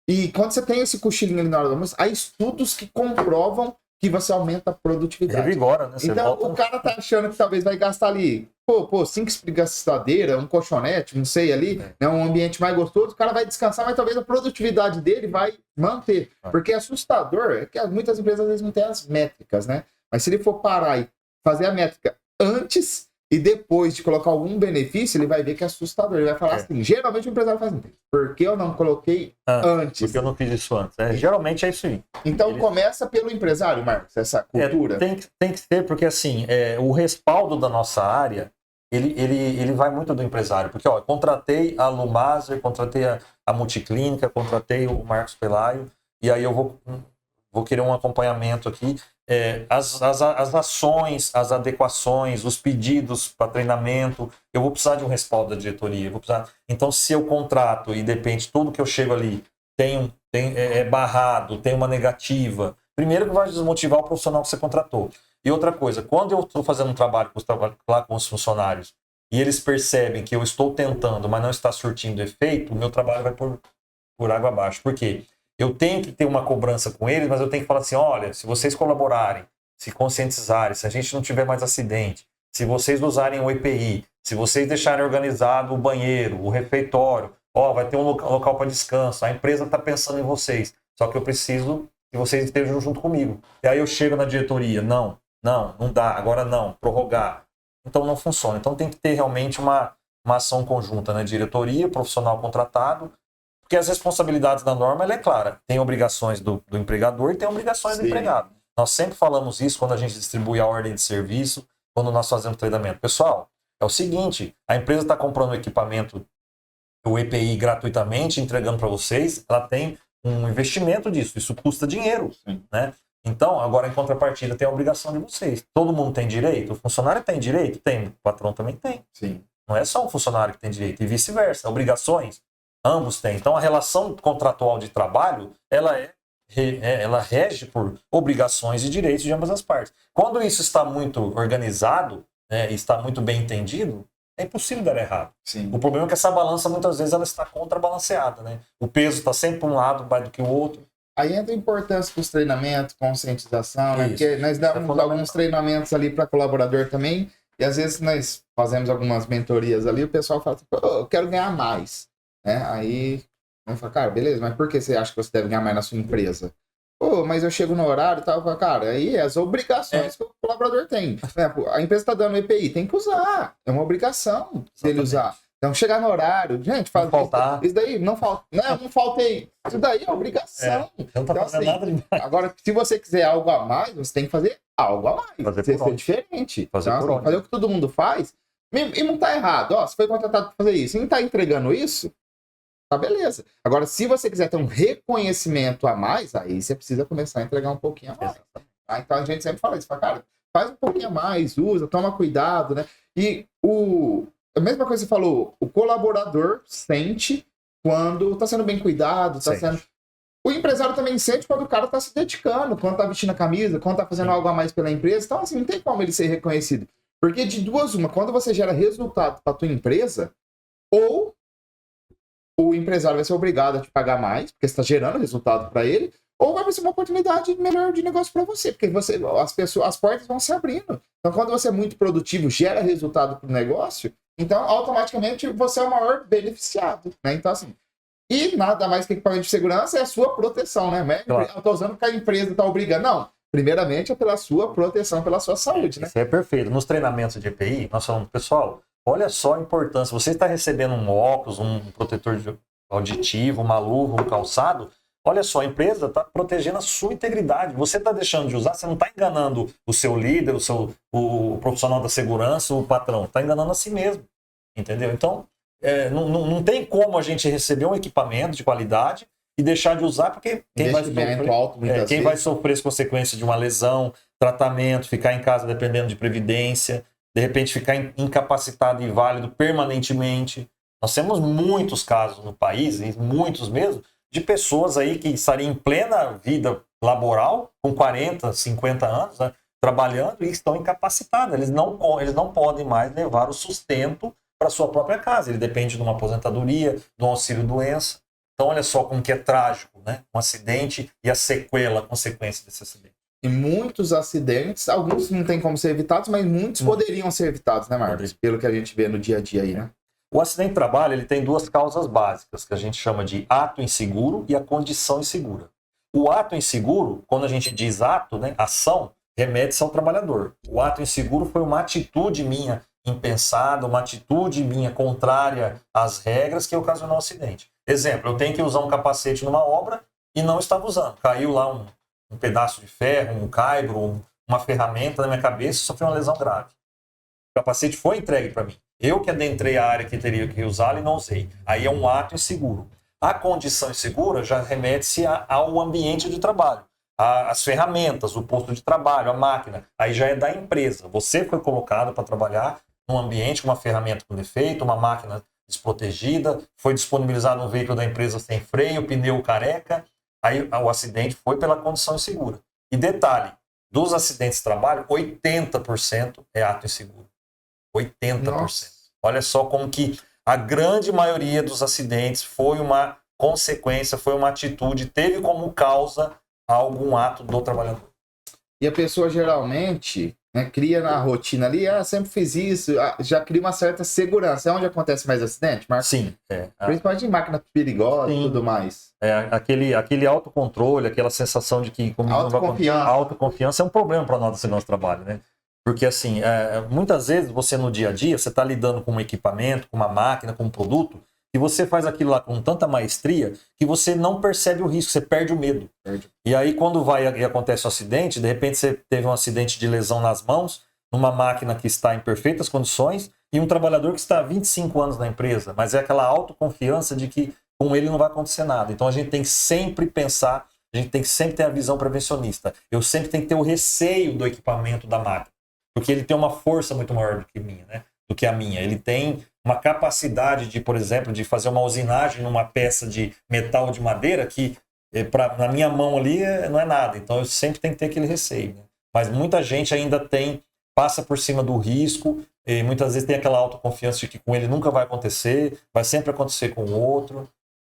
E quando você tem esse cochilinho ali na hora do almoço, há estudos que comprovam que você aumenta a produtividade. Revigora, né? Então, o cara tá achando que talvez vai gastar ali, 5 espreguiçadeiras, um colchonete, não sei ali, né, um ambiente mais gostoso, o cara vai descansar, mas talvez a produtividade dele vai manter. Porque é assustador, é que muitas empresas às vezes não têm as métricas, né? Mas se ele for parar e fazer a métrica antes e depois de colocar algum benefício, ele vai ver que é assustador. Ele vai falar assim, geralmente o empresário faz assim, por que eu não coloquei antes? Porque eu não fiz isso antes. Geralmente é isso aí. Então começa pelo empresário, Marcos, essa cultura. Tem que ter, porque assim, o respaldo da nossa área, ele vai muito do empresário. Porque, ó, contratei a Lumaser, contratei a Multiclínica, contratei o Marcos Pelaio, e aí eu vou querer um acompanhamento aqui. As ações, as adequações, os pedidos para treinamento, eu vou precisar de um respaldo da diretoria. Então, se eu contrato e depende tudo que eu chego ali é barrado, tem uma negativa, primeiro que vai desmotivar o profissional que você contratou. E outra coisa, quando eu estou fazendo um trabalho lá com os funcionários e eles percebem que eu estou tentando, mas não está surtindo efeito, o meu trabalho vai por água abaixo. Por quê? Eu tenho que ter uma cobrança com eles, mas eu tenho que falar assim, olha, se vocês colaborarem, se conscientizarem, se a gente não tiver mais acidente, se vocês usarem o EPI, se vocês deixarem organizado o banheiro, o refeitório, vai ter um local para descanso, a empresa está pensando em vocês, só que eu preciso que vocês estejam junto comigo. E aí eu chego na diretoria, não dá, agora não, prorrogar. Então não funciona. Então tem que ter realmente uma ação conjunta, né? Diretoria, profissional contratado, porque as responsabilidades da norma, ela é clara. Tem obrigações do empregador e tem obrigações do empregado. Nós sempre falamos isso quando a gente distribui a ordem de serviço, quando nós fazemos treinamento. Pessoal, é o seguinte, a empresa está comprando o equipamento, o EPI gratuitamente, entregando para vocês, ela tem um investimento disso, isso custa dinheiro, né? Então, agora em contrapartida tem a obrigação de vocês. Todo mundo tem direito? O funcionário tem direito? Tem. O patrão também tem. Sim. Não é só o funcionário que tem direito, e vice-versa. Obrigações, ambos têm. Então, a relação contratual de trabalho, ela rege por obrigações e direitos de ambas as partes. Quando isso está muito organizado, né, e está muito bem entendido, é impossível dar errado. Sim. O problema é que essa balança, muitas vezes, ela está contrabalanceada, né? O peso está sempre para um lado mais do que o outro. Aí entra a importância dos treinamentos, conscientização, né? Porque nós damos alguns treinamentos ali para colaborador também, e às vezes nós fazemos algumas mentorias ali, o pessoal fala, eu quero ganhar mais, né? Aí vamos falar, cara, beleza, mas por que você acha que você deve ganhar mais na sua empresa? Mas eu chego no horário e tal, cara, aí as obrigações que o colaborador tem. A empresa está dando EPI, tem que usar, é uma obrigação dele usar. Então, chegar no horário, gente, faz isso daí, não faltei. Isso daí é obrigação. Não tá fazendo nada demais. Agora, se você quiser algo a mais, você tem que fazer algo a mais. Fazer diferente. Fazer o que todo mundo faz. E não tá errado. Se foi contratado para fazer isso e não tá entregando isso, tá beleza. Agora, se você quiser ter um reconhecimento a mais, aí você precisa começar a entregar um pouquinho a mais. Então, a gente sempre fala isso. Cara, faz um pouquinho a mais, usa, toma cuidado, né? E a mesma coisa que você falou, o colaborador sente quando está sendo bem cuidado, O empresário também sente quando o cara está se dedicando, quando está vestindo a camisa, quando está fazendo algo a mais pela empresa. Então, assim, não tem como ele ser reconhecido. Porque de duas uma, quando você gera resultado para a tua empresa, ou o empresário vai ser obrigado a te pagar mais, porque você está gerando resultado para ele, ou vai ser uma oportunidade melhor de negócio para você, porque as portas vão se abrindo. Então, quando você é muito produtivo, gera resultado para o negócio, então, automaticamente, você é o maior beneficiado, né? Então, assim, e nada mais que equipamento de segurança é a sua proteção, né? Claro. Eu estou usando porque a empresa está obrigando. Não, primeiramente, é pela sua proteção, pela sua saúde, né? Isso é perfeito. Nos treinamentos de EPI, nós falamos, pessoal, olha só a importância. Você está recebendo um óculos, um protetor auditivo, uma luva, um calçado. Olha só, a empresa está protegendo a sua integridade. Você está deixando de usar, você não está enganando o seu líder, o profissional da segurança, o patrão. Está enganando a si mesmo. Entendeu? Então, não tem como a gente receber um equipamento de qualidade e deixar de usar, porque quem vai sofrer as consequências de uma lesão, tratamento, ficar em casa dependendo de previdência, de repente ficar incapacitado e inválido permanentemente. Nós temos muitos casos no país, e muitos mesmo, de pessoas aí que estariam em plena vida laboral, com 40, 50 anos, né, trabalhando e estão incapacitados. Eles não podem mais levar o sustento para sua própria casa. Ele depende de uma aposentadoria, de um auxílio-doença. Então, olha só como que é trágico, né? Um acidente e a sequela, a consequência desse acidente. E muitos acidentes, alguns não tem como ser evitados, mas muitos poderiam ser evitados, né, Marcos? Pelo que a gente vê no dia a dia aí, né? O acidente de trabalho, ele tem duas causas básicas, que a gente chama de ato inseguro e a condição insegura. O ato inseguro, quando a gente diz ato, né, ação, remete-se ao trabalhador. O ato inseguro foi uma atitude minha impensada, uma atitude minha contrária às regras que ocasionou o acidente. Exemplo, eu tenho que usar um capacete numa obra e não estava usando. Caiu lá um pedaço de ferro, um caibro, uma ferramenta na minha cabeça e sofri uma lesão grave. O capacete foi entregue para mim. Eu que adentrei a área que teria que usá-lo e não usei. Aí é um ato inseguro. A condição insegura já remete-se ao ambiente de trabalho. As ferramentas, o posto de trabalho, a máquina. Aí já é da empresa. Você foi colocado para trabalhar num ambiente com uma ferramenta com defeito, uma máquina desprotegida, foi disponibilizado um veículo da empresa sem freio, pneu careca. Aí o acidente foi pela condição insegura. E detalhe, dos acidentes de trabalho, 80% é ato inseguro. 80%. Nossa. Olha só como que a grande maioria dos acidentes foi uma consequência, foi uma atitude, teve como causa algum ato do trabalhador. E a pessoa geralmente, né, cria na rotina ali, sempre fiz isso, já cria uma certa segurança. É onde acontece mais acidente, Marcos? Sim. Principalmente em máquina perigosa e tudo mais. Aquele autocontrole, aquela sensação de que autoconfiança é um problema para nós do nosso trabalho, né? Porque, assim, muitas vezes você no dia a dia, você está lidando com um equipamento, com uma máquina, com um produto, e você faz aquilo lá com tanta maestria que você não percebe o risco, você perde o medo. E aí, quando vai e acontece o acidente, de repente você teve um acidente de lesão nas mãos, numa máquina que está em perfeitas condições, e um trabalhador que está há 25 anos na empresa, mas é aquela autoconfiança de que com ele não vai acontecer nada. Então, a gente tem que sempre pensar, a gente tem que sempre ter a visão prevencionista. Eu sempre tenho que ter o receio do equipamento da máquina. Porque ele tem uma força muito maior do que a minha. Ele tem uma capacidade de, por exemplo, de fazer uma usinagem numa peça de metal ou de madeira que na minha mão ali não é nada. Então eu sempre tenho que ter aquele receio. Né? Mas muita gente ainda passa por cima do risco e muitas vezes tem aquela autoconfiança de que com ele nunca vai acontecer, vai sempre acontecer com o outro.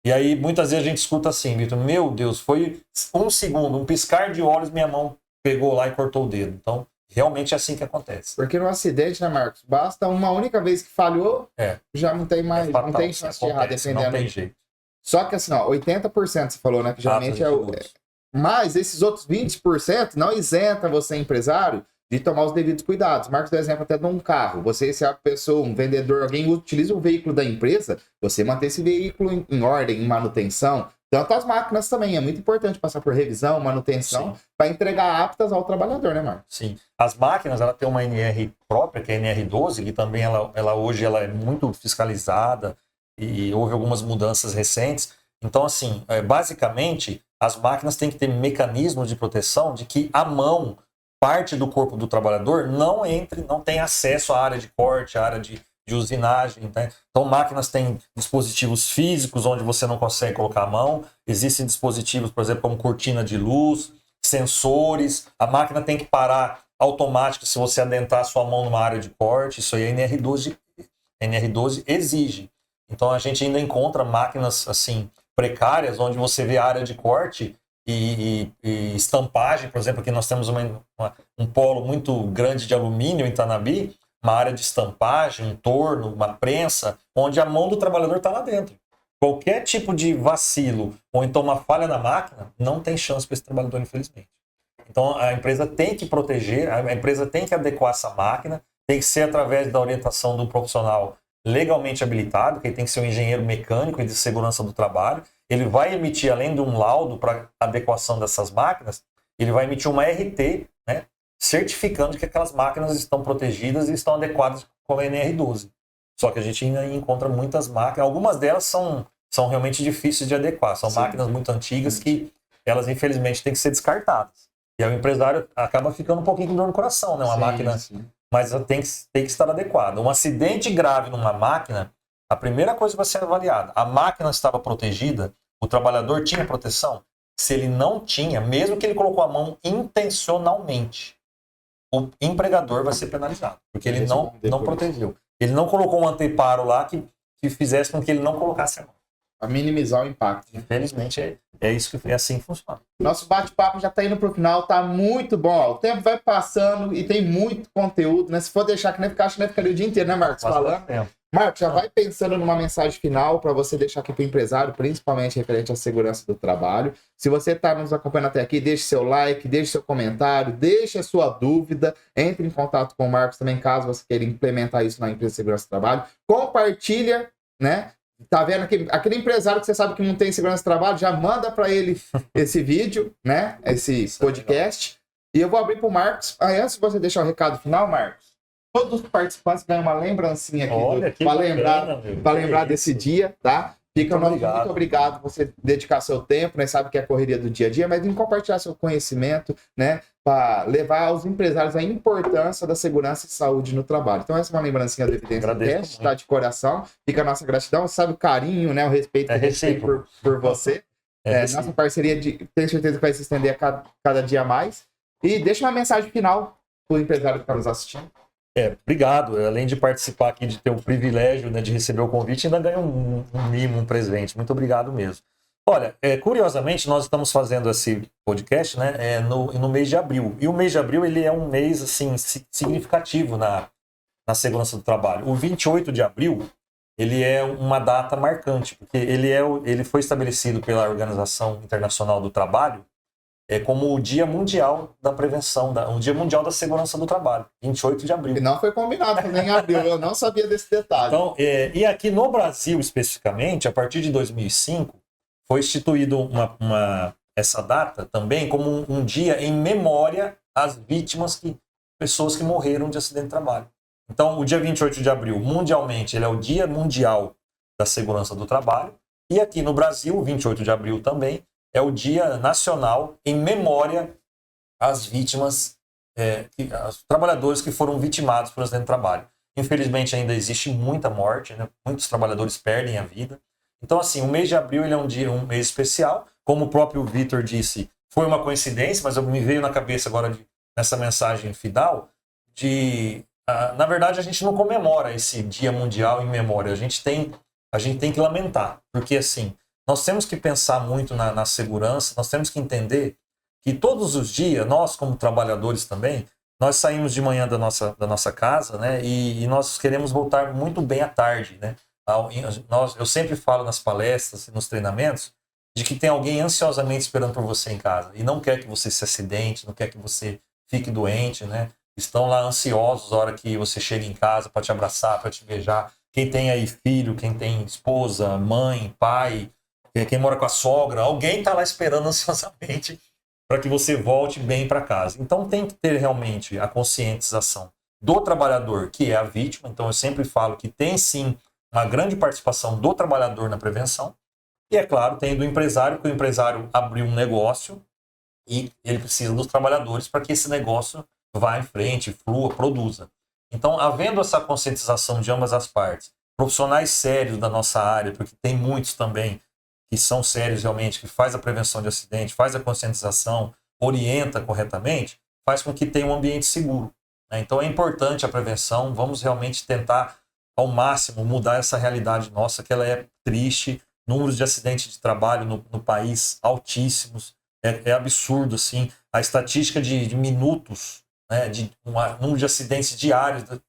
E aí muitas vezes a gente escuta assim, Vitor, meu Deus, foi um segundo, um piscar de olhos, minha mão pegou lá e cortou o dedo. Então, realmente é assim que acontece. Porque no acidente, né, Marcos? Basta uma única vez que falhou, já não tem mais, fatal, não tem chance de errar, dependendo. Não tem jeito. Só que assim, 80% você falou, né, que geralmente mas esses outros 20% não isenta você, empresário, de tomar os devidos cuidados. Marcos deu exemplo até de um carro. Você, se a pessoa, um vendedor, alguém utiliza um veículo da empresa, você manter esse veículo em ordem, em manutenção. Tanto as máquinas também, é muito importante passar por revisão, manutenção, para entregar aptas ao trabalhador, né, Marcos? Sim. As máquinas, ela tem uma NR própria, que é a NR12, que também hoje ela é muito fiscalizada e houve algumas mudanças recentes. Então, assim, basicamente, as máquinas têm que ter mecanismos de proteção de que a mão, parte do corpo do trabalhador, não tenha acesso à área de corte, à área de usinagem, né? Então máquinas têm dispositivos físicos onde você não consegue colocar a mão, existem dispositivos, por exemplo, como cortina de luz, sensores, a máquina tem que parar automático se você adentrar a sua mão numa área de corte, isso aí a NR12 exige. Então a gente ainda encontra máquinas assim precárias onde você vê a área de corte e estampagem, por exemplo, aqui nós temos um polo muito grande de alumínio em Tanabi, uma área de estampagem, um torno, uma prensa, onde a mão do trabalhador está lá dentro. Qualquer tipo de vacilo ou então uma falha na máquina, não tem chance para esse trabalhador, infelizmente. Então a empresa tem que proteger, a empresa tem que adequar essa máquina, tem que ser através da orientação do profissional legalmente habilitado, que tem que ser um engenheiro mecânico e de segurança do trabalho. Ele vai emitir, além de um laudo para adequação dessas máquinas, ele vai emitir uma RT, né, certificando que aquelas máquinas estão protegidas e estão adequadas com a NR12. Só que a gente ainda encontra muitas máquinas, algumas delas são realmente difíceis de adequar, são máquinas muito antigas que elas infelizmente têm que ser descartadas. E aí o empresário acaba ficando um pouquinho com dor no coração, né? Uma máquina, mas tem que estar adequada. Um acidente grave numa máquina, a primeira coisa que vai ser avaliada, a máquina estava protegida, o trabalhador tinha proteção? Se ele não tinha, mesmo que ele colocou a mão intencionalmente, o empregador vai ser penalizado, porque ele não protegeu. Ele não colocou um anteparo lá que fizesse com que ele não colocasse a mão. Para minimizar o impacto. Infelizmente é assim que funciona. Nosso bate-papo já está indo para o final, tá muito bom. Ó. O tempo vai passando e tem muito conteúdo, né? Se for deixar que nem ficar, acho que nem ficaria o dia inteiro, né, Marcos? Falando. Marcos, já vai pensando numa mensagem final para você deixar aqui para o empresário, principalmente referente à segurança do trabalho. Se você está nos acompanhando até aqui, deixe seu like, deixe seu comentário, deixe a sua dúvida, entre em contato com o Marcos também, caso você queira implementar isso na empresa de segurança do trabalho. Compartilha, né? Tá vendo aquele empresário que você sabe que não tem segurança do trabalho, já manda para ele esse vídeo, né? Esse podcast. E eu vou abrir para o Marcos. Aí, antes de você deixar o recado final, Marcos, todos os participantes ganham uma lembrancinha aqui para lembrar desse dia, tá? Fica muito obrigado por você dedicar seu tempo, né? Sabe que é a correria do dia a dia, mas em compartilhar seu conhecimento, né? Para levar aos empresários a importância da segurança e saúde no trabalho. Então, essa é uma lembrancinha do Evidência Cast, tá? De coração. Fica a nossa gratidão, sabe o carinho, né? O respeito que a gente tem por você. Nossa parceria, tenho certeza que vai se estender a cada dia mais. E deixa uma mensagem final para o empresário que está nos assistindo. Obrigado. Além de participar aqui, de ter o privilégio, né, de receber o convite, ainda ganha um mimo, um presente. Muito obrigado mesmo. Olha, curiosamente, nós estamos fazendo esse podcast, né, no mês de abril. E o mês de abril ele é um mês assim, significativo na segurança do trabalho. O 28 de abril ele é uma data marcante, porque ele foi estabelecido pela Organização Internacional do Trabalho como o Dia Mundial da Prevenção, o Dia Mundial da Segurança do Trabalho, 28 de abril. E não foi combinado também em abril, eu não sabia desse detalhe. Então, e aqui no Brasil, especificamente, a partir de 2005, foi instituído essa data também como um dia em memória às vítimas, pessoas que morreram de acidente de trabalho. Então, o dia 28 de abril, mundialmente, ele é o Dia Mundial da Segurança do Trabalho, e aqui no Brasil, 28 de abril também, é o Dia Nacional em memória às vítimas, aos trabalhadores que foram vitimados por acidente de trabalho. Infelizmente ainda existe muita morte, né? Muitos trabalhadores perdem a vida. Então assim, o mês de abril ele é um mês especial, como o próprio Vitor disse, foi uma coincidência, mas me veio na cabeça agora nessa mensagem final, na verdade a gente não comemora esse Dia Mundial em memória, a gente tem que lamentar, porque assim, nós temos que pensar muito na segurança, nós temos que entender que todos os dias, nós como trabalhadores também, nós saímos de manhã da nossa casa, né, e nós queremos voltar muito bem à tarde, né? Eu sempre falo nas palestras e nos treinamentos de que tem alguém ansiosamente esperando por você em casa e não quer que você se acidente, não quer que você fique doente, né? Estão lá ansiosos na hora que você chega em casa para te abraçar, para te beijar. Quem tem aí filho, quem tem esposa, mãe, pai, quem mora com a sogra, alguém está lá esperando ansiosamente para que você volte bem para casa. Então tem que ter realmente a conscientização do trabalhador, que é a vítima. Então eu sempre falo que tem sim uma grande participação do trabalhador na prevenção. E é claro, tem do empresário, que o empresário abriu um negócio e ele precisa dos trabalhadores para que esse negócio vá em frente, flua, produza. Então, havendo essa conscientização de ambas as partes, profissionais sérios da nossa área, porque tem muitos também que são sérios realmente, que faz a prevenção de acidente, faz a conscientização, orienta corretamente, faz com que tenha um ambiente seguro, né? Então é importante a prevenção, vamos realmente tentar ao máximo mudar essa realidade nossa, que ela é triste, números de acidentes de trabalho no país altíssimos, é absurdo assim, a estatística de minutos, né, número de acidentes diários de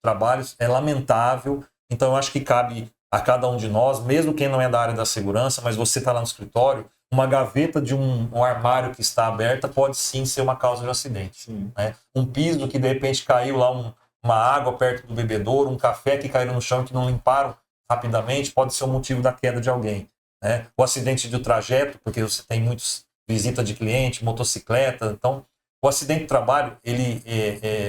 trabalhos é lamentável. Então eu acho que cabe a cada um de nós, mesmo quem não é da área da segurança, mas você está lá no escritório, uma gaveta de um armário que está aberta pode sim ser uma causa de acidente. Né? Um piso que de repente caiu lá uma água perto do bebedouro, um café que caiu no chão que não limparam rapidamente, pode ser o motivo da queda de alguém. Né? O acidente de trajeto, porque você tem muitas visitas de cliente, motocicleta, então o acidente de trabalho,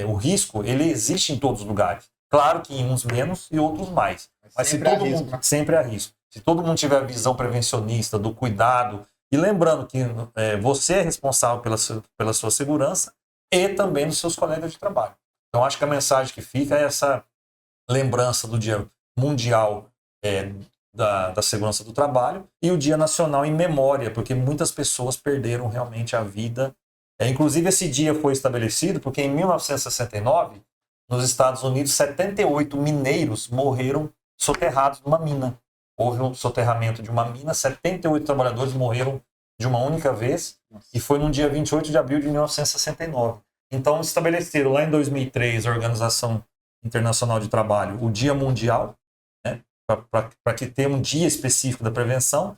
o risco, ele existe em todos os lugares. Claro que em uns menos e outros mais. Mas se todo mundo, sempre há risco. Se todo mundo tiver a visão prevencionista, do cuidado, e lembrando que você é responsável pela sua segurança e também dos seus colegas de trabalho. Então, acho que a mensagem que fica é essa lembrança do Dia Mundial da Segurança do Trabalho e o Dia Nacional em memória, porque muitas pessoas perderam realmente a vida. Inclusive, esse dia foi estabelecido porque em 1969, nos Estados Unidos, 78 mineiros morreram soterrados numa mina. Houve um soterramento de uma mina, 78 trabalhadores morreram de uma única vez, e foi no dia 28 de abril de 1969. Então, estabeleceram lá em 2003, a Organização Internacional de Trabalho, o Dia Mundial, né, para que tenha um dia específico da prevenção,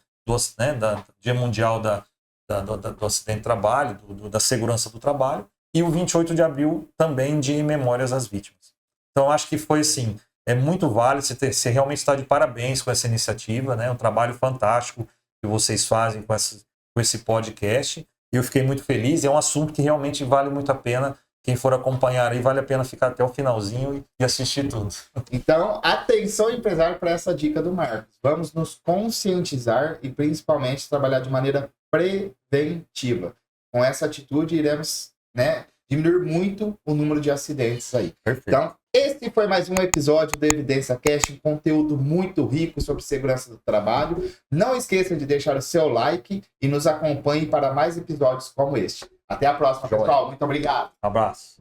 Dia Mundial do Acidente de Trabalho, da Segurança do Trabalho, e o 28 de abril também de Memórias às Vítimas. Então, acho que foi assim, é muito válido, você realmente está de parabéns com essa iniciativa, né? Um trabalho fantástico que vocês fazem com esse podcast. Eu fiquei muito feliz, é um assunto que realmente vale muito a pena. Quem for acompanhar aí, vale a pena ficar até o finalzinho e assistir tudo. Então, atenção, empresário, para essa dica do Marcos. Vamos nos conscientizar e principalmente trabalhar de maneira preventiva. Com essa atitude, iremos, diminuir muito o número de acidentes aí. Perfeito. Então, esse foi mais um episódio do Evidência Cast, um conteúdo muito rico sobre segurança do trabalho. Não esqueçam de deixar o seu like e nos acompanhe para mais episódios como este. Até a próxima, pessoal. Muito obrigado. Um abraço.